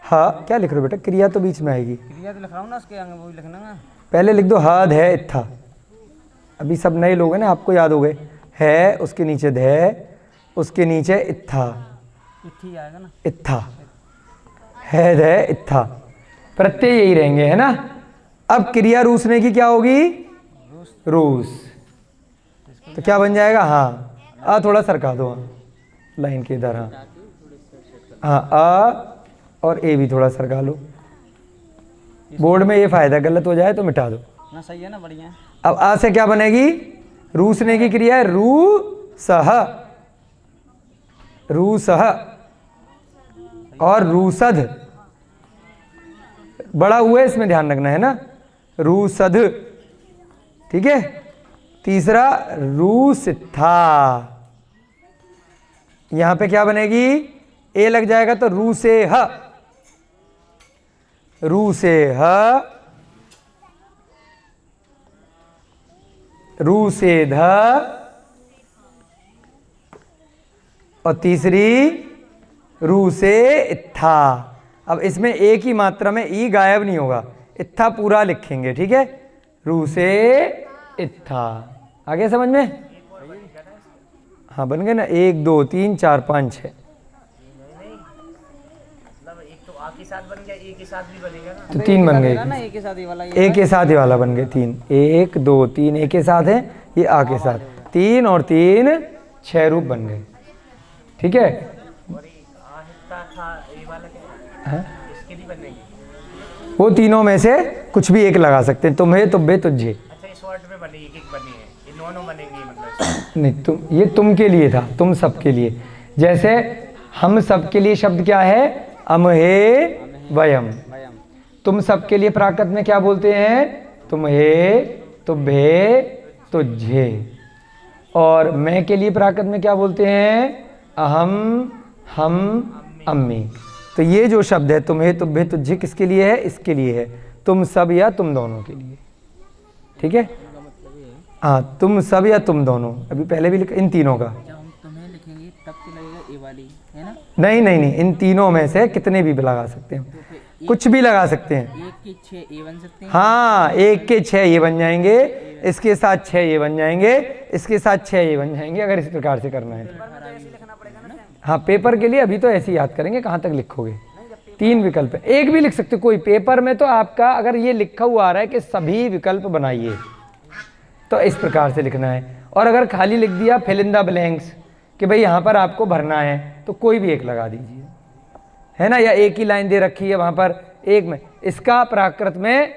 हाँ क्या लिख रहे हो बेटा, क्रिया तो बीच में आएगी, क्रिया तो लिख रहा हूँ ना, उसके आगे वही लिखना है। पहले लिख दो हद है इत्था। अभी सब नए लोग हैं ना, आपको याद हो गए, है उसके नीचे धै, उसके नीचे इत्था, इत्थी आएगा ना, इत्था, है धै इत्था, प्रत्यय यही रहेंगे, है ना। अब क्रिया रूसने की क्या होगी, रूस, तो क्या बन जाएगा, हाँ आ थोड़ा सरका दो, हाँ लाइन के इधर, हाँ हाँ आ और ए भी थोड़ा सरका लो, बोर्ड में ये फायदा, गलत हो जाए तो मिटा दो ना, सही है ना, बढ़िया है। अब आ से क्या बनेगी, रूसने की क्रिया है रू सह, रूसह और रूसध, बड़ा हुआ है इसमें ध्यान रखना है ना, रूसध, ठीक है। तीसरा रूसित्था, यहां पे क्या बनेगी, ए लग जाएगा तो रू से ह, रू से ह, रू से ध, और तीसरी रू से इत्था। अब इसमें एक ही मात्रा में ई गायब नहीं होगा, इत्था पूरा लिखेंगे, ठीक है, रू से इत्था। आगे समझ में, हाँ बन गए ना, 1 2 3 4 5 6, मतलब एक तो आ के साथ बन गया, ए के साथ भी बनेगा ना। तो 3 बन ना, गए, एक के साथ ये वाला, ए के साथ ये वाला बन गए 3, 1 2 3 ए के साथ है, ये आ के साथ, 3 और 3 6 रूप बन गए, ठीक है। और ये आहिस्ता था, ये वाला क्या हाँ? इसके भी बनेगी। वो तीनों में से कुछ भी एक लगा सकते हैं, तुम्हें तुब्बे तुझे, अच्छा इस वर्ड में बने, एक एक बने हैं, ये दोनों बनेंगे मतलब। नहीं तुम, ये तुम के लिए था, तुम सब के लिए, जैसे हम सब के लिए शब्द क्या है, अमहे वयम, वयम, तुम सब के लिए प्राकृत में क्या बोलते हैं, तुम्हे तुभे तुझे, और मैं के लिए प्राकृत में क्या बोलते हैं, अहम हम अम्मी। तो ये जो शब्द है तुम्हे तुभे तुझे किसके लिए है, इसके लिए है, तुम सब या तुम दोनों के लिए, ठीक है। हाँ तुम सब या तुम दोनों, अभी पहले भी लिखा इन तीनों का, जब हम तुम्हें लिखेंगे तब तो लगेगा ए वाली, है ना। नहीं नहीं नहीं, इन तीनों में से कितने भी लगा सकते हैं, तो फिर कुछ भी लगा सकते हैं, एक के 6 ए बन सकते हैं। हाँ 1 के 6 ये बन जाएंगे, इसके साथ 6 ये बन जाएंगे, इसके साथ 6 ये बन जाएंगे, अगर इस प्रकार से करना है तो। हाँ पेपर के लिए अभी तो ऐसे ही याद करेंगे, कहाँ तक लिखोगे, 3 विकल्प है, एक भी लिख सकते हो कोई, पेपर में तो आपका अगर ये लिखा हुआ आ रहा है कि सभी विकल्प बनाइए तो इस प्रकार से लिखना है, और अगर खाली लिख दिया फिल इन द ब्लैंक्स कि भाई यहाँ पर आपको भरना है तो कोई भी एक लगा दीजिए, है ना, या एक ही लाइन दे रखी है वहाँ पर एक में, इसका प्राकृत में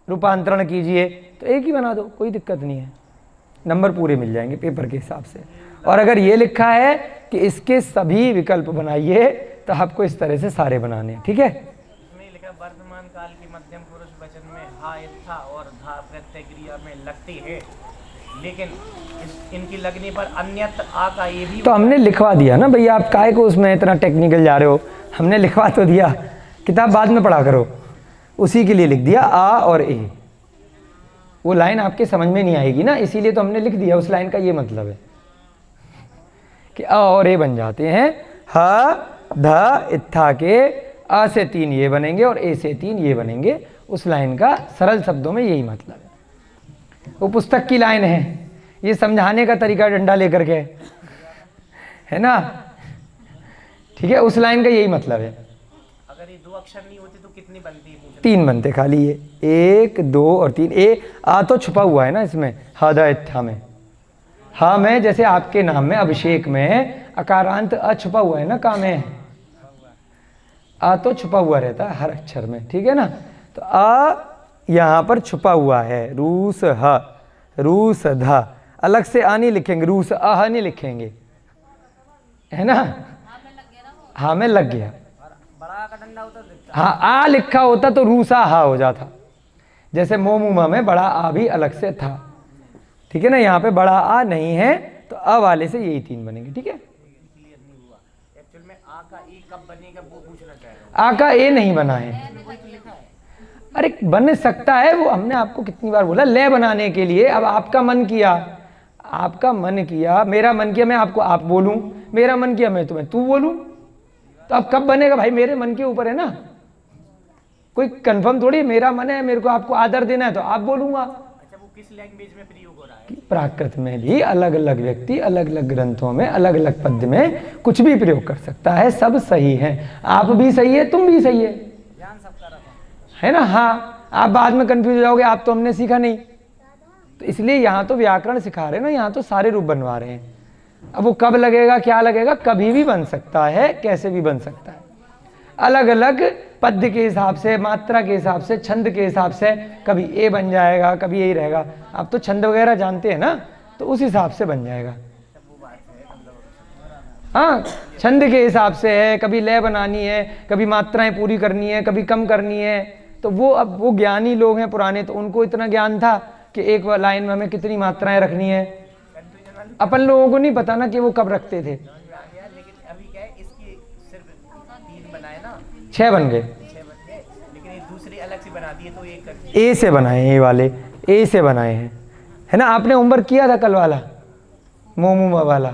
रूपांतरण कीजिए तो एक ही बना दो, कोई दिक्कत नहीं है, नंबर पूरे मिल जाएंगे पेपर के हिसाब से। और अगर ये लिखा है कि इसके सभी विकल्प बनाइए तो आपको इस तरह से सारे बनाने हैं, ठीक है। इसमें लिखा वर्तमान काल के मध्यम पुरुष वचन में हा इत्था और धा प्रत्यय क्रिया में लगती है, लेकिन इनकी लगने पर अन्यत्र आ का ये भी। तो हमने लिखवा दिया ना भैया, आप काहे को उसमें इतना टेक्निकल जा रहे हो, हमने लिखवा तो दिया, किताब बाद में पढ़ा करो, उसी के लिए लिख दिया आ और ए, वो लाइन आपके समझ में नहीं आएगी ना, इसीलिए तो हमने लिख दिया, उस लाइन का ये मतलब है कि आ और ए बन जाते हैं, ह ध इत्था के आ से 3 ये बनेंगे और ए से 3 ये बनेंगे, उस लाइन का सरल शब्दों में यही मतलब है। वो पुस्तक की लाइन है, ये समझाने का तरीका डंडा लेकर के है ना, ठीक है, उस लाइन का यही मतलब है। अगर ये 2 अक्षर नहीं होते तो कितनी बनती है, 3 बनते खाली, ये 1 2 और 3, ए आ तो छुपा हुआ है ना इसमें, ह द इत्था में, हाँ में जैसे आपके नाम में अभिषेक में अकारांत अ छुपा हुआ है ना, का में आ तो छुपा हुआ रहता है हर अक्षर में, ठीक है ना, तो आ यहाँ पर छुपा हुआ है, रूस ह रूस ध, अलग से आ नहीं लिखेंगे, रूस अह नहीं लिखेंगे, है ना, हाँ में लग गया, बड़ा का डंडा होता दिखता, हाँ आ लिखा होता तो रूसा हा हो जाता, जैसे मोमुमा में बड़ा आ भी अलग से था, ठीक है ना, यहाँ पे बड़ा आ नहीं है तो अ वाले से यही 3 बनेंगे, ठीक है। क्लियर नहीं हुआ एक्चुअल में। आ का ए कब बनेगा वो पूछना चाह रहा हूँ। आ का ए नहीं बना है, अरे बन सकता है, वो हमने आपको कितनी बार बोला, लय बनाने के लिए। अब आपका मन किया, मेरा मन किया मैं आपको आप बोलूं, मेरा मन किया मैं तुम्हें तू बोलूं, तो अब कब बनेगा भाई? मेरे मन के ऊपर है ना, कोई कंफर्म थोड़ी। मेरा मन है, मेरे को आपको आदर देना है तो आप बोलूंगा। अच्छा, वो किस लैंग्वेज में प्रयोग हो रहा है? प्राकृत में भी अलग अलग व्यक्ति अलग अलग ग्रंथों में अलग अलग पद्य में कुछ भी प्रयोग कर सकता है, सब सही है। आप भी सही है, तुम भी सही है, ज्ञान सबका रखो, है ना। हाँ, आप बाद में कंफ्यूज हो जाओगे, आप तो हमने सीखा नहीं, तो इसलिए यहाँ तो व्याकरण सिखा रहे हैं ना, यहाँ तो सारे रूप बनवा रहे हैं। अब वो कब लगेगा, क्या लगेगा, कभी भी बन सकता है, कैसे भी बन सकता है, अलग अलग पद्य के हिसाब से, मात्रा के हिसाब से, छंद के हिसाब से, कभी ए बन जाएगा, कभी यही रहेगा। आप तो छंद वगैरह जानते हैं ना, तो उस हिसाब से बन जाएगा। हाँ, छंद के हिसाब से है, कभी लय बनानी है, कभी मात्राएं पूरी करनी है, कभी कम करनी है, तो वो अब वो ज्ञानी लोग हैं पुराने, तो उनको इतना ज्ञान था कि एक लाइन में हमें कितनी मात्राएं रखनी है। अपन लोगों को नहीं पता ना कि वो कब रखते थे। लेकिन अभी क्या है, इसकी सिर्फ 3 बनाए ना, 6 बन गए, 6 बन गए, लेकिन ये दूसरी अलग से बना दिए तो एक ए से बनाए, ये वाले ए से बनाए हैं, है ना। आपने होमवर्क किया था कल वाला, मोमू वाला?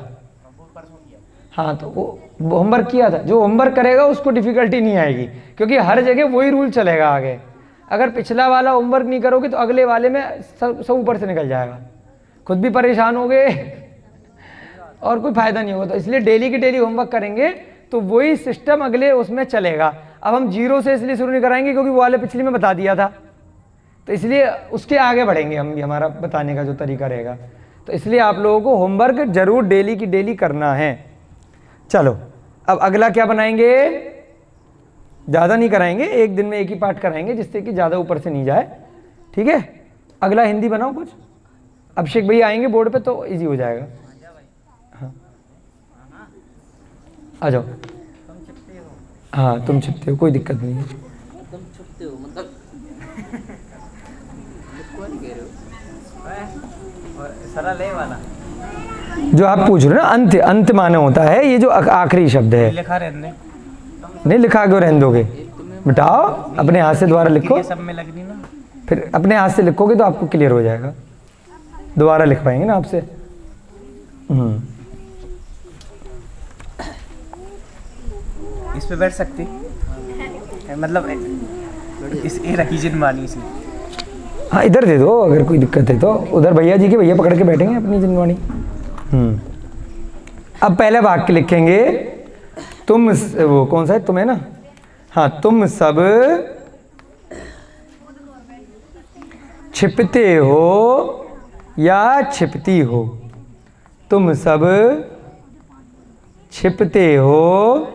हाँ, तो वो होमवर्क किया था। जो होमवर्क करेगा उसको डिफिकल्टी नहीं आएगी, क्योंकि हर जगह वही रूल चलेगा आगे। अगर पिछला वाला होमवर्क नहीं करोगे तो अगले वाले में सब ऊपर से निकल जाएगा, खुद भी परेशान होगे और कोई फायदा नहीं होगा। तो इसलिए डेली की डेली होमवर्क करेंगे तो वही सिस्टम अगले उसमें चलेगा। अब हम 0 से इसलिए शुरू नहीं कराएंगे क्योंकि वो वाले पिछले में बता दिया था, तो इसलिए उसके आगे बढ़ेंगे हम भी, हमारा बताने का जो तरीका रहेगा। तो इसलिए आप लोगों को होमवर्क जरूर डेली की डेली करना है। चलो, अब अगला क्या बनाएंगे? ज़्यादा नहीं कराएंगे, एक दिन में एक ही पाठ कराएंगे, जिससे कि ज़्यादा ऊपर से नहीं जाए, ठीक है। अगला हिंदी बनाओ कुछ, अभिषेक भैया आएंगे बोर्ड पे तो इजी हो जाएगा। हाँ, आ जाओ। तुम छिपते हो, हाँ, तुम छिपते हो, कोई दिक्कत नहीं है। तुम छुपते हो मतलब कौन कह रहे हो? और सरल है वाला जो आप पूछ रहे हो ना, अंत, अंत माने होता है ये जो आखिरी शब्द है। लिखा रहने, नहीं लिखा क्यों रहने दोगे? मिटाओ, अपने हाथ से दोबारा लिखो, ये सब में लगनी ना। फिर अपने हाथ से लिखोगे तो आपको क्लियर हो जाएगा, दोबारा लिख पाएंगे ना आपसे। इस पे बैठ सकती मतलब इस ए रखी जिनमानी इसमें। हाँ, इधर दे दो, अगर कोई दिक्कत है तो उधर भैया जी के भैया पकड़ के बैठेंगे अपनी जिनवाणी। अब पहले वाक्य लिखेंगे, तुम, वो कौन सा है, तुम है ना। हाँ, तुम सब छिपते हो या छिपती हो, तुम सब छिपते हो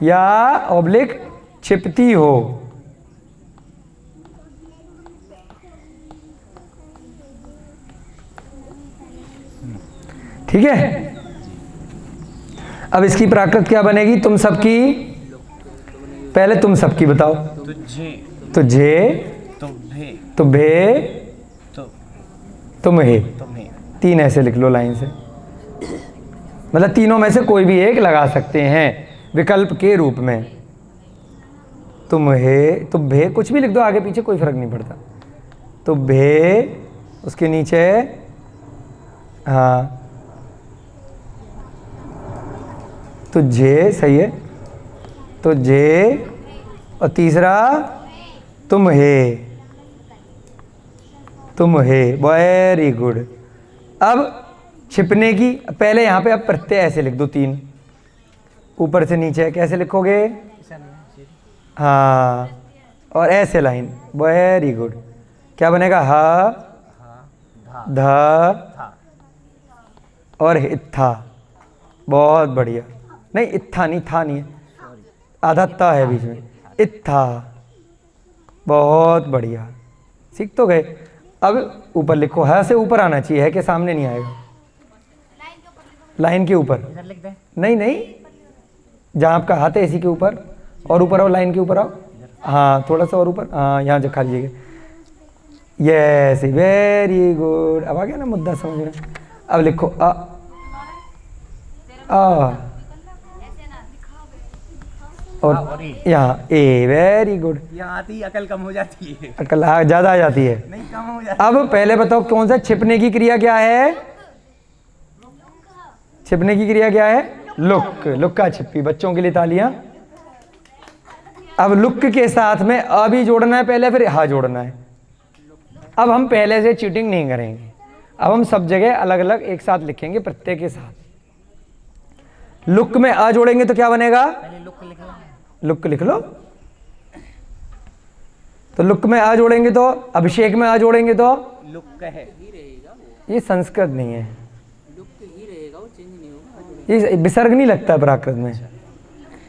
या ऑब्लिक छिपती हो। ठीक है। अब इसकी प्राकृत क्या बनेगी? तुम सबकी, पहले तुम सबकी बताओ। तुझे, तुझे, तुम्हें, तुम्हें, तुम्हें, तुम्हें, 3 ऐसे लिख लो लाइन से, मतलब तीनों में से कोई भी एक लगा सकते हैं विकल्प के रूप में। तुम्हें, तुम्हें, कुछ भी लिख दो आगे पीछे, कोई फर्क नहीं पड़ता। तुम्हें, उसके नीचे हाँ तुझे, सही है, तुझे, और तीसरा तुम्हें, तुम्हें, वेरी गुड। अब छिपने की, पहले यहाँ पे अब प्रत्यय ऐसे लिख दो 3, ऊपर से नीचे कैसे लिखोगे? हाँ, और ऐसे लाइन, वेरी गुड। क्या बनेगा? हा, धा और इत्था, बहुत बढ़िया। नहीं, इत्था नहीं, था नहीं है, आधा ता है बीच में, इत्था, बहुत बढ़िया, सीख तो गए। अब ऊपर लिखो, हा से ऊपर आना चाहिए, है के सामने नहीं आएगा, लाइन के ऊपर। इधर लिख दे। नहीं नहीं, जहाँ आपका हाथ है इसी के ऊपर, और ऊपर आओ, लाइन के ऊपर आओ, हाँ थोड़ा सा और ऊपर, हाँ यहाँ जो खा लीजिएगा, यस, वेरी गुड। अब आ गया ना मुद्दा समझ में। अब लिखो और यहाँ ए, वेरी गुड। यहाँ आती ही अकल कम हो जाती है। अकल ज़्यादा आ जाती है। नहीं, कम हो जाती। अब पहले बताओ कौन सा छिपने की क्रिया क्या है? छिपने की क्रिया क्या है? लुक, लुक्का छिपी। बच्चों के लिए तालियां। अब लुक के साथ में अ भी जोड़ना है पहले, फिर हा जोड़ना है। अब हम पहले से चीटिंग नहीं करेंगे, अब हम सब जगह अलग अलग एक साथ लिखेंगे, प्रत्येक के साथ। लुक में अ जोड़ेंगे तो क्या बनेगा? पहले लुक लिख लो। लुक लिख लो। तो लुक में आ जोड़ेंगे तो, अभिषेक में आ जोड़ेंगे तो लुक है, ही रहेगा वो, ये संस्कृत नहीं है, लुक ही रहेगा, वो चेंज नहीं होगा। ये विसर्ग नहीं लगता है प्राकृत में।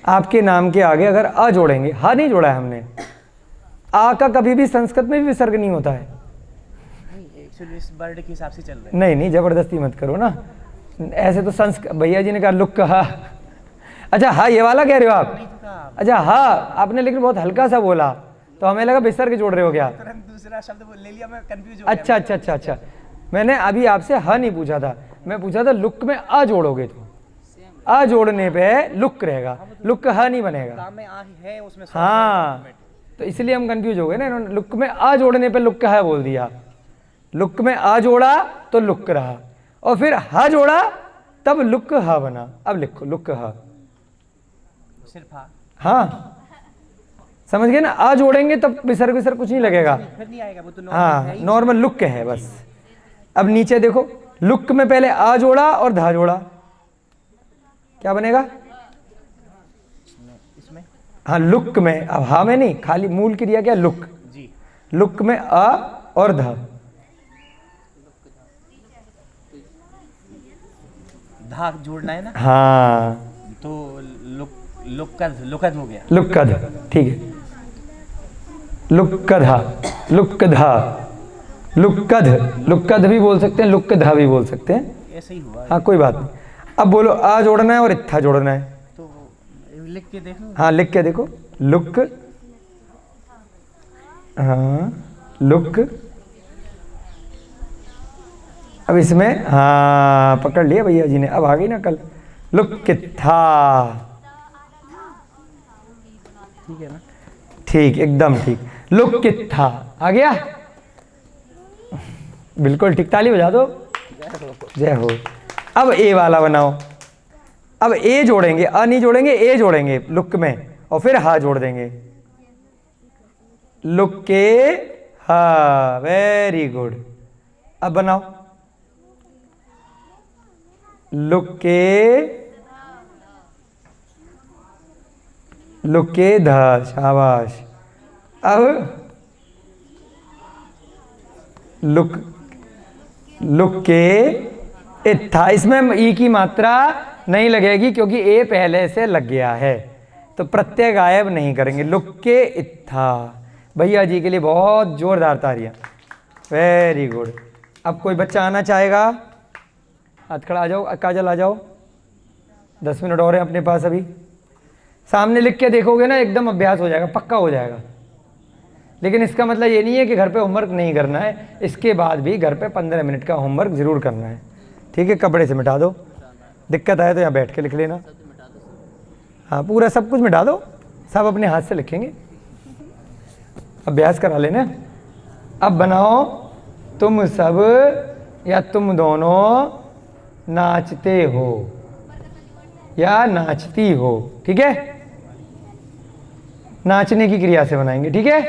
आपके नाम के आगे अगर आ जोड़ेंगे, हा नहीं जोड़ा है हमने, आ का कभी भी संस्कृत में भी विसर्ग नहीं होता है। एक्चुअली इस वर्ड के हिसाब से चल रहा है। नहीं नहीं, जबरदस्ती मत करो ना, ऐसे तो संस्कृत, भैया जी ने कहा लुक कहा। अच्छा हाँ, ये वाला कह रहे हो आप? अच्छा हाँ, आपने लेकिन बहुत हल्का सा बोला तो हमें लगा विसर्ग जोड़ रहे हो क्या? तुरंत दूसरा शब्द ले लिया, मैं कंफ्यूज हो अच्छा अच्छा अच्छा अच्छा, मैंने अभी आपसे हा नहीं पूछा था, मैं पूछा था लुक में आ जोड़ोगे तो, आ जोड़ने पे लुक रहेगा, लुक हा नहीं बनेगा। काम में आ है उसमें। हाँ, तो इसलिए हम कंफ्यूज हो गए ना, इन्होंने लुक में आ जोड़ने पे लुक है बोल दिया। लुक में आ जोड़ा तो लुक रहा, और फिर हा जोड़ा तब लुक हा बना। अब लिखो लुक हा। सिर्फ हाँ, हाँ समझ गए ना, आ जोड़ेंगे तब विसर्ग विसर्ग कुछ नहीं लगेगा। फिर नहीं आएगा वो तो नॉर्मल हाँ, है ही। नॉर्मल लुक है बस। अब नीचे देखो, लुक में पहले आ जोड़ा और धा जोड़ा, क्या बनेगा? इसमें हाँ, लुक में, अब हा में नहीं, खाली मूल क्रिया क्या? लुक। जी, लुक में आ और धा, धा जोड़ना है ना, हाँ, तो लुकद हो गया। लुक्कद, ठीक है। लुक्कधा, लुक्कधा, लुक्कद, लुक्कद भी बोल सकते हैं, लुक्कधा भी बोल सकते हैं। ऐसे ही हुआ। हाँ कोई बात नहीं। अब बोलो आ जोड़ना है और इत्था जोड़ना है। तो लिख के देखो। हाँ लिख के देखो, लुक, हाँ लुक। अब इसमें हाँ पकड़ लिया भैया जी ने, अब आ गई ना कल। लुक कित्था, ठीक है ना? ठीक, एकदम ठीक। लुक कित्था आ गया, बिल्कुल ठीक। ताली बजा दो, जय हो। अब ए वाला बनाओ। अब ए जोड़ेंगे, अ नहीं जोड़ेंगे, ए जोड़ेंगे लुक में, और फिर हा जोड़ देंगे। लुक के हा, वेरी गुड। अब बनाओ लुक के ध, शाबाश। अब लुक के इत्था, इसमें ई की मात्रा नहीं लगेगी क्योंकि ए पहले से लग गया है, तो प्रत्यय गायब नहीं करेंगे। लुक के इत्था। भैया जी के लिए बहुत जोरदार तालियां, वेरी गुड। अब कोई बच्चा आना चाहेगा? हाथ खड़ा आ जाओ, काजल आ जाओ, 10 मिनट और हैं अपने पास अभी। सामने लिख के देखोगे ना, एकदम अभ्यास हो जाएगा, पक्का हो जाएगा। लेकिन इसका मतलब ये नहीं है कि घर पे होमवर्क नहीं करना है, इसके बाद भी घर पे 15 मिनट का होमवर्क ज़रूर करना है, ठीक है? कपड़े से मिटा दो, दिक्कत आए तो यहाँ बैठ के लिख लेना। हाँ, पूरा सब कुछ मिटा दो, सब अपने हाथ से लिखेंगे, अभ्यास करा लेना। अब बनाओ, तुम सब या तुम दोनों नाचते हो या नाचती हो, ठीक है? नाचने की क्रिया से बनाएंगे, ठीक है?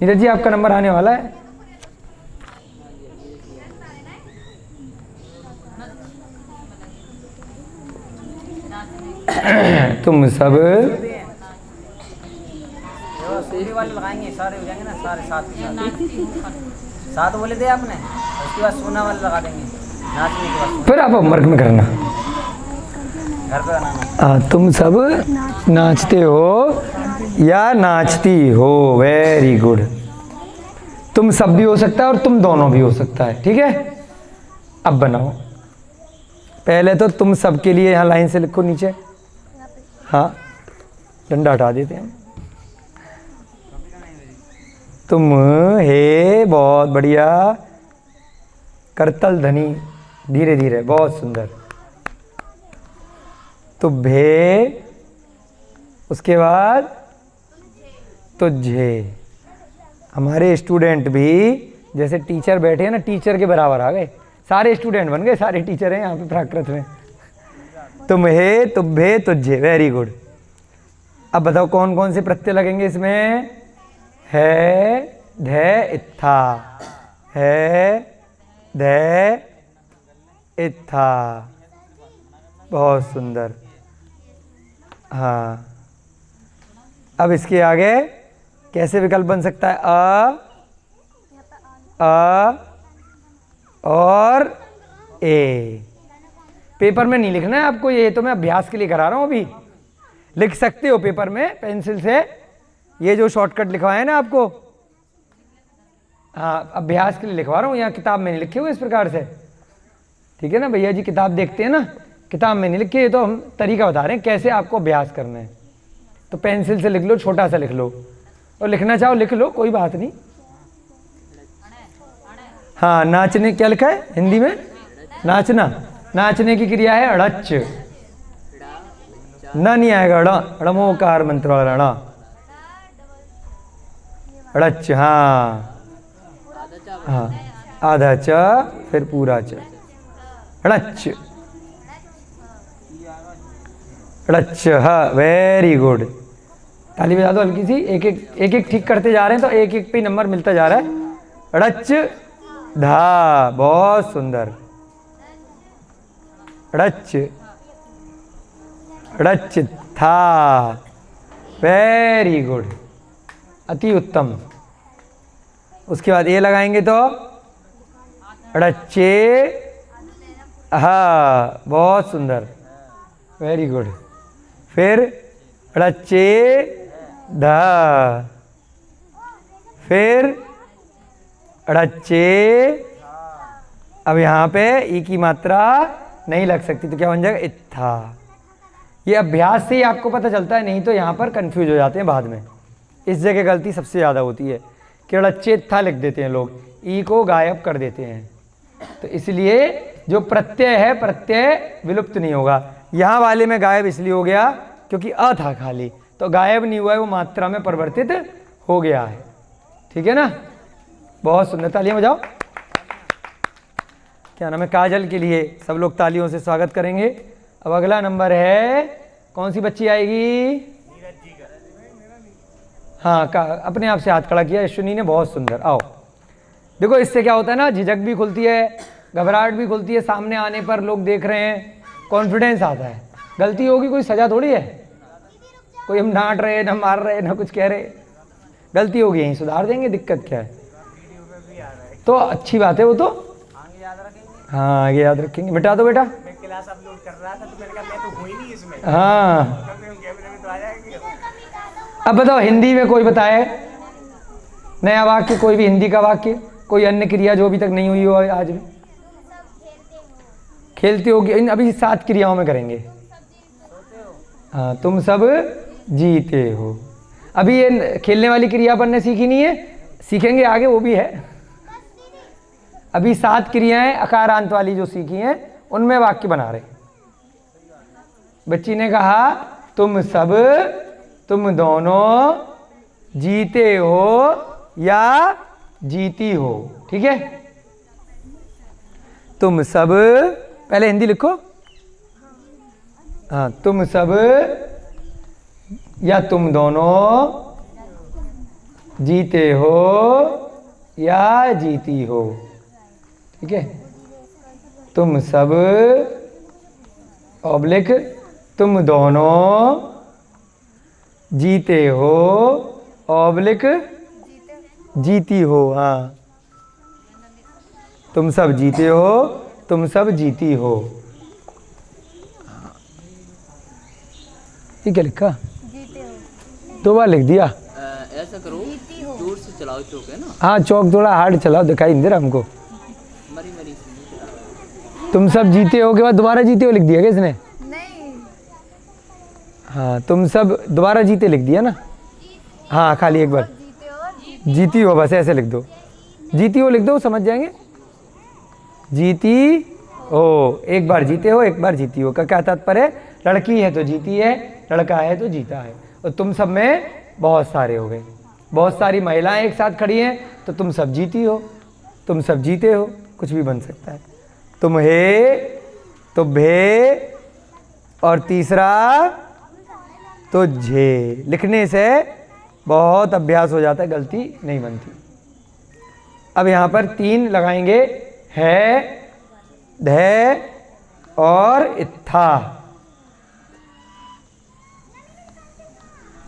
नीरज जी आपका नंबर आने वाला है। तुम सब सूर्य वाले लगाएंगे, सारे हो जाएंगे ना, सारे सात सात बोले थे आपने, उसके बाद सोना वाले लगा देंगे नाचने के बाद। फिर आप होमवर्क में करना। घर पे बनाना। हाँ, तुम सब नाचते हो या नाचती हो, वेरी गुड। तुम सब भी हो सकता है और तुम दोनों भी हो सकता है, ठीक है? अब बनाओ, पहले तो तुम सब के लिए यहाँ लाइन से लिखो नीचे। हाँ, डंडा हटा देते हैं। तुम हे, बहुत बढ़िया, करतल ध्वनि, धीरे धीरे, बहुत सुंदर। तुभे उसके बाद तुझे। हमारे स्टूडेंट भी जैसे टीचर बैठे हैं ना, टीचर के बराबर आ गए, सारे स्टूडेंट बन गए, सारे टीचर हैं यहाँ पे प्राकृत में। तुम्हे, तुभे, तुझे, वेरी गुड। अब बताओ कौन कौन से प्रत्यय लगेंगे इसमें? है, धै, इत्था, है, धै, इत्था। बहुत सुंदर। हाँ, अब इसके आगे कैसे विकल्प बन सकता है? अ और ए। पेपर में नहीं लिखना है आपको, ये तो मैं अभ्यास के लिए करा रहा हूँ। अभी लिख सकते हो पेपर में पेंसिल से, ये जो शॉर्टकट लिखवाए ना आपको, हाँ अभ्यास के लिए लिखवा रहा हूँ, यहाँ किताब में नहीं लिखे हुए इस प्रकार से, ठीक है ना भैया जी? किताब देखते हैं ना, किताब में नहीं लिखे, ये तो हम तरीका बता रहे हैं कैसे आपको अभ्यास करना है। तो पेंसिल से लिख लो, छोटा सा लिख लो, और लिखना चाहो लिख लो, कोई बात नहीं। हाँ, नाचने क्या लिखा है हिंदी में? नाचना। नाचने की क्रिया है अड़च, ना नहीं आएगा ड़मोकार मंत्र वाला अड़च। हाँ हाँ, आधा च फिर पूरा च, अड़च, अड़च। हाँ, वेरी गुड। ताली बजा दो हल्की सी। एक एक ठीक करते जा रहे हैं तो एक एक पे नंबर मिलता जा रहा है। अड़च, धा, बहुत सुंदर। अड़च, अड़च, था, वेरी गुड, अति उत्तम। उसके बाद ये लगाएंगे तो अड़च्चे, हाँ बहुत सुंदर, वेरी गुड। फिर अड़च्चे, धा, फिर अड़च्चे। अब यहाँ पे ई की मात्रा नहीं लग सकती तो क्या बन जाएगा? इत्था। ये अभ्यास से ही आपको पता चलता है, नहीं तो यहाँ पर कंफ्यूज हो जाते हैं बाद में। इस जगह गलती सबसे ज़्यादा होती है कि अड़च्चे था लिख देते हैं लोग, ई को गायब कर देते हैं। तो इसलिए जो प्रत्यय है, प्रत्यय विलुप्त नहीं होगा। यहाँ वाले में गायब इसलिए हो गया क्योंकि अ था खाली, तो गायब नहीं हुआ है, वो मात्रा में परिवर्तित हो गया है। ठीक है ना? बहुत सुंदर, तालियां बजाओ। क्या नाम है? काजल के लिए सब लोग तालियों से स्वागत करेंगे। अब अगला नंबर है, कौन सी बच्ची आएगी? हाँ, अपने आप से हाथ खड़ा किया यशुनी ने, बहुत सुंदर। आओ, देखो इससे क्या होता है ना, झिझक भी खुलती है, घबराहट भी खुलती है, सामने आने पर लोग देख रहे हैं, कॉन्फिडेंस आता है। गलती होगी कोई सजा थोड़ी है, कोई हम डांट रहे ना मार रहे ना कुछ कह रहे, गलती होगी यहीं सुधार देंगे, दिक्कत क्या है? तो अच्छी बात है वो तो, हाँ आगे याद रखेंगे। मिटा दो बेटा, मैं क्लास अपलोड कर रहा था तो मैंने कहा मैं तो हुई नहीं इसमें। हाँ, कैमरे में तो आ जाएंगे। अब बताओ हिंदी में कोई बताए नया वाक्य, कोई भी हिंदी का वाक्य, कोई अन्य क्रिया जो अभी तक नहीं हुई हो आज में? खेलते हो, अभी 7 क्रियाओं में करेंगे। हाँ, तुम सब जीते हो। अभी ये खेलने वाली क्रिया अपन ने सीखी नहीं है, सीखेंगे आगे, वो भी है। अभी 7 क्रियाएं अकारांत वाली जो सीखी हैं उनमें वाक्य बना रहे। बच्ची ने कहा तुम सब, तुम दोनों जीते हो या जीती हो। ठीक है, तुम सब, पहले हिंदी लिखो। हाँ, तुम सब या तुम दोनों जीते हो या जीती हो। ठीक है, तुम सब ऑब्लिक तुम दोनों जीते हो ऑब्लिक जीती हो। हाँ, तुम सब जीते हो, तुम सब जीती हो। ये क्या लिखा? जीते हो। 2 बार लिख दिया। ऐसा करो, जोर से चलाओ चौक, है ना? हाँ, चौक थोड़ा हार्ड चलाओ, दिखाई नहीं दे रहा हमको। मरी मरी से तुम सब जीते हो के बाद दोबारा जीते हो लिख दिया क्या इसने? नहीं, हाँ, तुम सब दोबारा जीते लिख दिया ना। हाँ, खाली एक बार जीते हो, जीती हो, बस ऐसे लिख दो, जीती हो लिख दो, समझ जाएंगे। जीती हो, एक बार जीते हो एक बार जीती हो का क्या तात्पर्य है? लड़की है तो जीती है, लड़का है तो जीता है। और तुम सब में बहुत सारे हो गए। बहुत सारी महिलाएं एक साथ खड़ी हैं तो तुम सब जीती हो, तुम सब जीते हो, कुछ भी बन सकता है। तुम हे तो भे, और तीसरा तो झे। लिखने से बहुत अभ्यास हो जाता है, गलती नहीं बनती। अब यहाँ पर 3 लगाएंगे, है, धै और इत्था।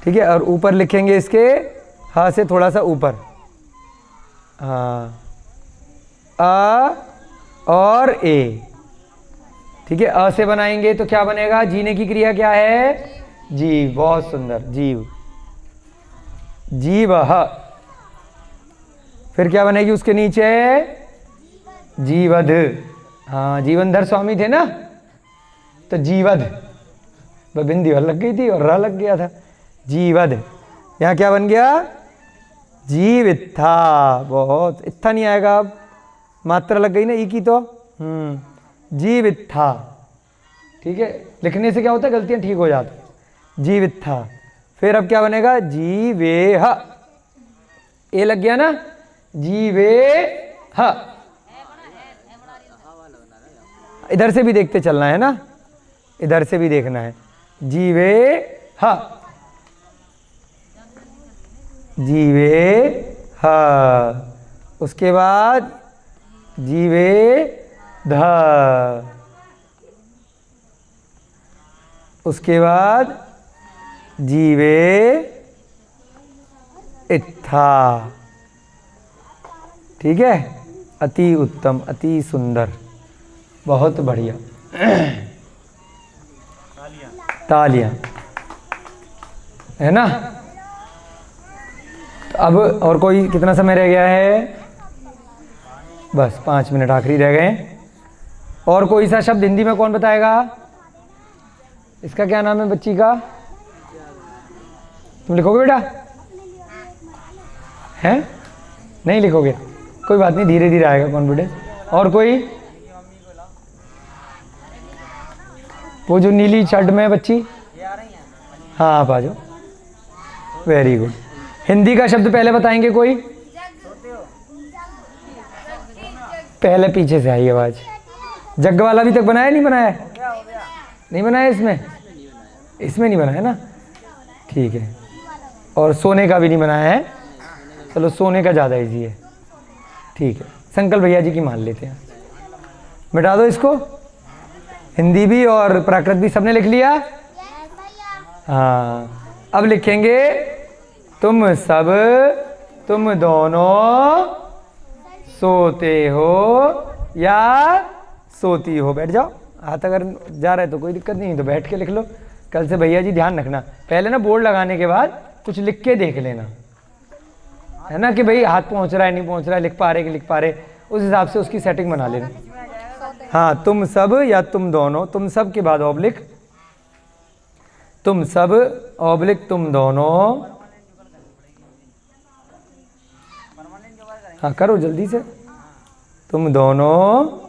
ठीक है, और ऊपर लिखेंगे इसके हा से थोड़ा सा ऊपर, हाँ, अ और ए। ठीक है, अ से बनाएंगे तो क्या बनेगा? जीने की क्रिया क्या है? जीव। बहुत सुंदर, जीव, जीवः। फिर क्या बनेगी उसके नीचे? जीवध। हाँ, जीवनधर स्वामी थे ना, तो जीवध, वह बिंदी और लग गई थी और र लग गया था, जीवध। यहाँ क्या बन गया? जीवित्था। बहुत, इत्था नहीं आएगा, अब मात्रा लग गई ना ई की, तो जीवित्था। ठीक है, लिखने से क्या होता है, गलतियां ठीक हो जाती। जीवित्था। फिर अब क्या बनेगा? जीवेह। ए लग गया ना, जीवेह। इधर से भी देखते चलना है ना, इधर से भी देखना है। जीवेह, जीवेह। उसके बाद जीवेध। उसके बाद जीवे इत्था। ठीक है, अति उत्तम, अति सुंदर, बहुत बढ़िया। तालियां, है ना? तो अब और कोई कितना समय रह गया है? बस 5 मिनट आखिरी रह गए। और कोई सा शब्द हिंदी में कौन बताएगा? इसका क्या नाम है बच्ची का? तुम लिखोगे बेटा? हैं? नहीं लिखोगे? कोई बात नहीं, धीरे धीरे आएगा कॉन्फिडेंस। और कोई? वो जो नीली शर्ट में है बच्ची, हाँ आप आ जाओ। Very good. हिंदी का शब्द पहले बताएंगे कोई? पहले पीछे से आई आवाज। जग वाला अभी तक बनाया नहीं बनाया? नहीं बनाया इसमें? इसमें नहीं बनाया ना, ठीक है। और सोने का भी नहीं बनाया है, चलो सोने का ज़्यादा इजी है, ठीक है। संकल्प भैया जी की मान लेते हैं, मिटा दो इसको। हिंदी भी और प्राकृत भी सबने लिख लिया? हाँ, अब लिखेंगे तुम सब, तुम दोनों सोते हो या सोती हो। बैठ जाओ, हाथ अगर जा रहा है तो कोई दिक्कत नहीं, तो बैठ के लिख लो। कल से भैया जी ध्यान रखना, पहले ना बोर्ड लगाने के बाद कुछ लिख के देख लेना, है ना, कि भाई हाथ पहुंच रहा है नहीं पहुंच रहा है, लिख पा रहे कि लिख पा रहे, उस हिसाब से उसकी सेटिंग बना लेना। हाँ, तुम सब या तुम दोनों, तुम सब के बाद ऑब्लिक, तुम सब ऑब्लिक तुम दोनों। हाँ करो जल्दी से, तुम दोनों।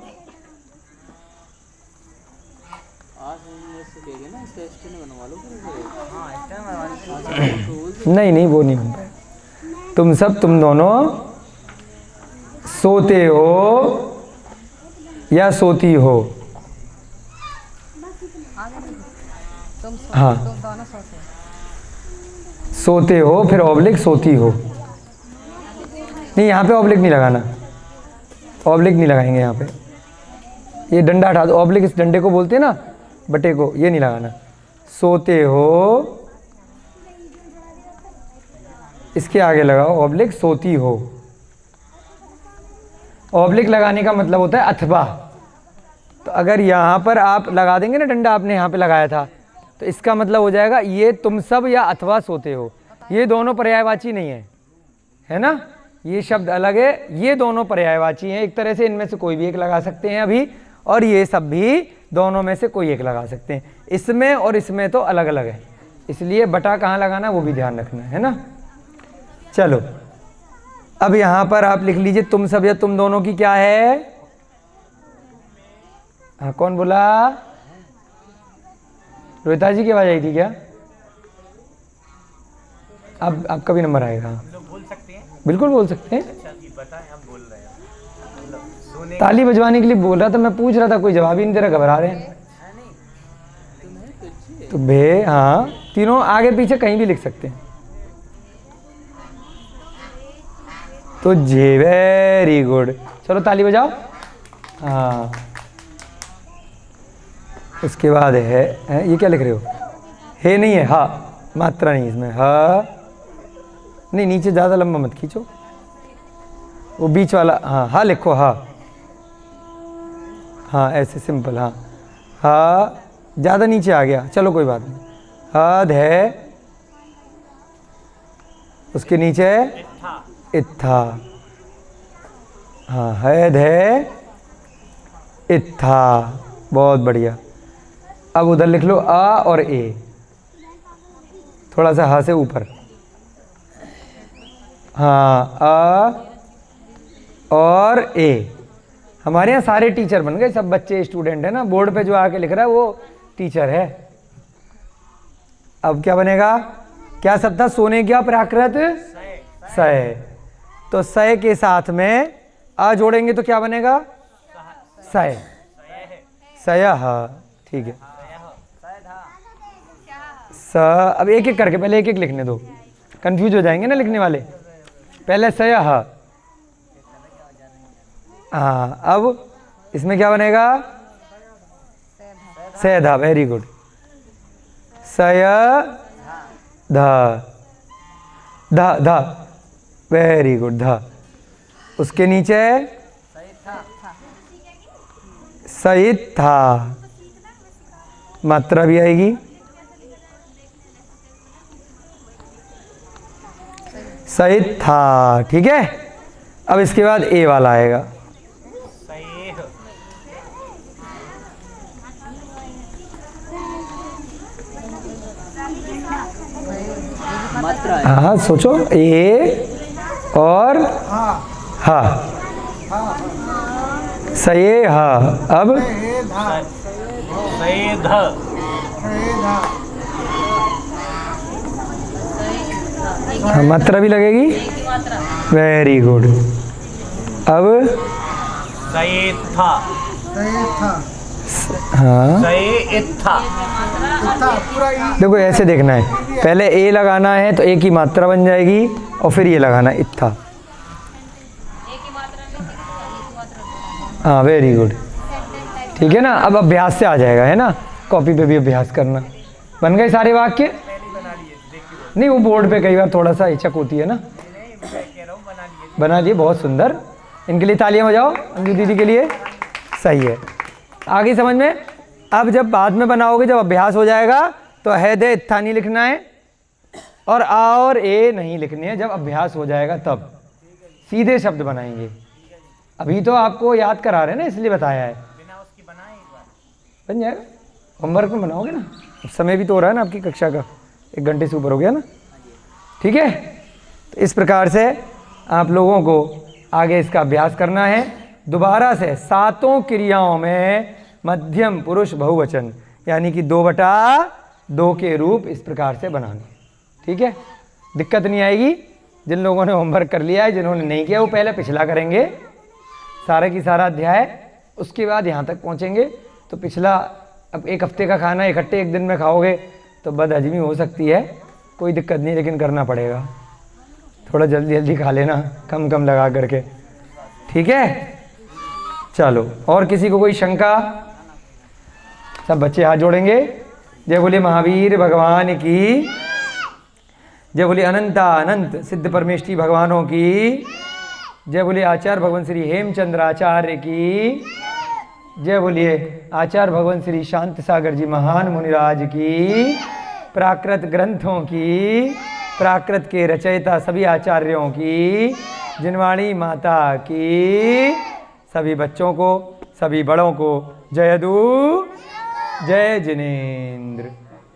नहीं नहीं, वो नहीं बन पाएगा। तुम सब तुम दोनों सोते हो या सोती हो। हाँ, सोते हो फिर ऑब्लिक सोती हो। नहीं, यहाँ पे ऑब्लिक नहीं लगाना, ऑब्लिक नहीं लगाएंगे यहाँ पे। ये डंडा हटा दो, ऑब्लिक इस डंडे को बोलते हैं ना, बटे को, ये नहीं लगाना। सोते हो, इसके आगे लगाओ ऑब्लिक सोती हो। ऑब्लिक लगाने का मतलब होता है अथवा। तो अगर यहाँ पर आप लगा देंगे ना डंडा, आपने यहाँ पे लगाया था, तो इसका मतलब हो जाएगा ये तुम सब या अथवा सोते हो। ये दोनों पर्यायवाची नहीं है, है ना, ये शब्द अलग है, ये दोनों पर्यायवाची हैं। एक तरह से इनमें से कोई भी एक लगा सकते हैं अभी, और ये सब भी दोनों में से कोई एक लगा सकते हैं। इसमें और इसमें तो अलग अलग है, इसलिए बटा कहाँ लगाना वो भी ध्यान रखना है ना। चलो, अब यहाँ पर आप लिख लीजिए तुम सब या तुम दोनों की क्या है। हाँ, कौन बोला? रोहिता जी की आवाज आई थी क्या? अब आपका भी नंबर आएगा। हम लोग बोल सकते हैं? बिल्कुल बोल सकते हैं। अच्छा जी, बताएं, हम बोल रहे हैं। मतलब सोने ताली बजवाने के लिए बोल रहा था, मैं पूछ रहा था, कोई जवाब ही नहीं दे रहा, घबरा रहे हैं। तो बे, हाँ, तीनों आगे पीछे कहीं भी लिख सकते हैं। तो जे, वेरी गुड, चलो ताली बजाओ। हाँ, उसके बाद है ये क्या लिख रहे हो? हे नहीं है, हा, मात्रा नहीं इसमें, हा नहीं, नीचे ज़्यादा लंबा मत खींचो, वो बीच वाला, हाँ हा लिखो, हा, हाँ ऐसे सिंपल, हाँ, हा ज़्यादा नीचे आ गया, चलो कोई बात नहीं। हद है, उसके नीचे इत्था। इत्था, हाँ हैद है, इत्था, बहुत बढ़िया। अब उधर लिख लो आ और ए, थोड़ा सा हा से ऊपर, हाँ आ और ए। हमारे यहाँ सारे टीचर बन गए, सब बच्चे स्टूडेंट है ना, बोर्ड पे जो आके लिख रहा है वो टीचर है। अब क्या बनेगा? क्या शब्द था? सोने क्या प्राकृत? सय। तो सय के साथ में आ जोड़ेंगे तो क्या बनेगा? सय, सयः, ठीक है। स, अब एक एक करके, पहले एक एक लिखने दो, कंफ्यूज हो जाएंगे ना लिखने वाले। पहले सयः, हाँ, अब इसमें क्या बनेगा? सयधा, वेरी गुड। सय ध, ध ध, वेरी गुड, ध। उसके नीचे सहित था, मात्रा भी आएगी। सहित था, ठीक है। अब इसके बाद ए वाला आएगा। सहेह। मात्रा है। हाँ सोचो, ए और हा, सये हा। अब सहेध। हाँ, मात्रा भी लगेगी, वेरी गुड। अब सहेथा। हाँ सहेइत्था। देखो ऐसे देखना है, पहले ए लगाना है तो ए की मात्रा बन जाएगी और फिर ये लगाना है इत्था। हाँ वेरी गुड, ठीक है ना। अब अभ्यास से आ जाएगा, है ना, कॉपी पे भी अभ्यास करना। बन गए सारे वाक्य? नहीं, वो बोर्ड पे कई बार थोड़ा सा हिचक होती है ना। बना लिए, बहुत सुंदर। इनके लिए तालियां बजाओ, अंजू दीदी के लिए। सही है, आगे समझ में। अब जब बाद में बनाओगे, जब अभ्यास हो जाएगा तो है दे इत्था नहीं लिखना है और आ और ए नहीं लिखने हैं। जब अभ्यास हो जाएगा तब सीधे शब्द बनाएंगे। अभी तो आपको याद करा रहे हैं ना, इसलिए बताया है। बिना उसकी बनाए एक बार बन जाएगा, होमवर्क में बनाओगे ना। अब समय भी तो हो रहा है ना आपकी कक्षा का, 1 घंटे से ऊपर हो गया ना, ठीक है। तो इस प्रकार से आप लोगों को आगे इसका अभ्यास करना है। दोबारा से 7 क्रियाओं में मध्यम पुरुष बहुवचन यानी कि 2/2 के रूप इस प्रकार से बनाने, ठीक है। दिक्कत नहीं आएगी। जिन लोगों ने होमवर्क कर लिया है, जिन्होंने नहीं किया वो पहले पिछला करेंगे, सारा की सारा अध्याय, उसके बाद यहाँ तक पहुँचेंगे। तो पिछला, अब 1 हफ्ते का खाना इकट्ठे 1 दिन में खाओगे तो बदहजमी हो सकती है, कोई दिक्कत नहीं, लेकिन करना पड़ेगा। थोड़ा जल्दी जल्दी खा लेना, कम कम लगा करके, ठीक है। चलो, और किसी को कोई शंका? सब बच्चे हाथ जोड़ेंगे। जय बोले महावीर भगवान की, जय बोले अनंता अनंत सिद्ध परमेष्ठी भगवानों की, जय बोले आचार्य भगवान श्री हेमचंद्र आचार्य की, जय बोलिए आचार्य भगवान श्री शांत सागर जी महान मुनिराज की, प्राकृत ग्रंथों की, प्राकृत के रचयिता सभी आचार्यों की, जिनवाणी माता की, सभी बच्चों को, सभी बड़ों को जय दू, जय जिनेन्द्र।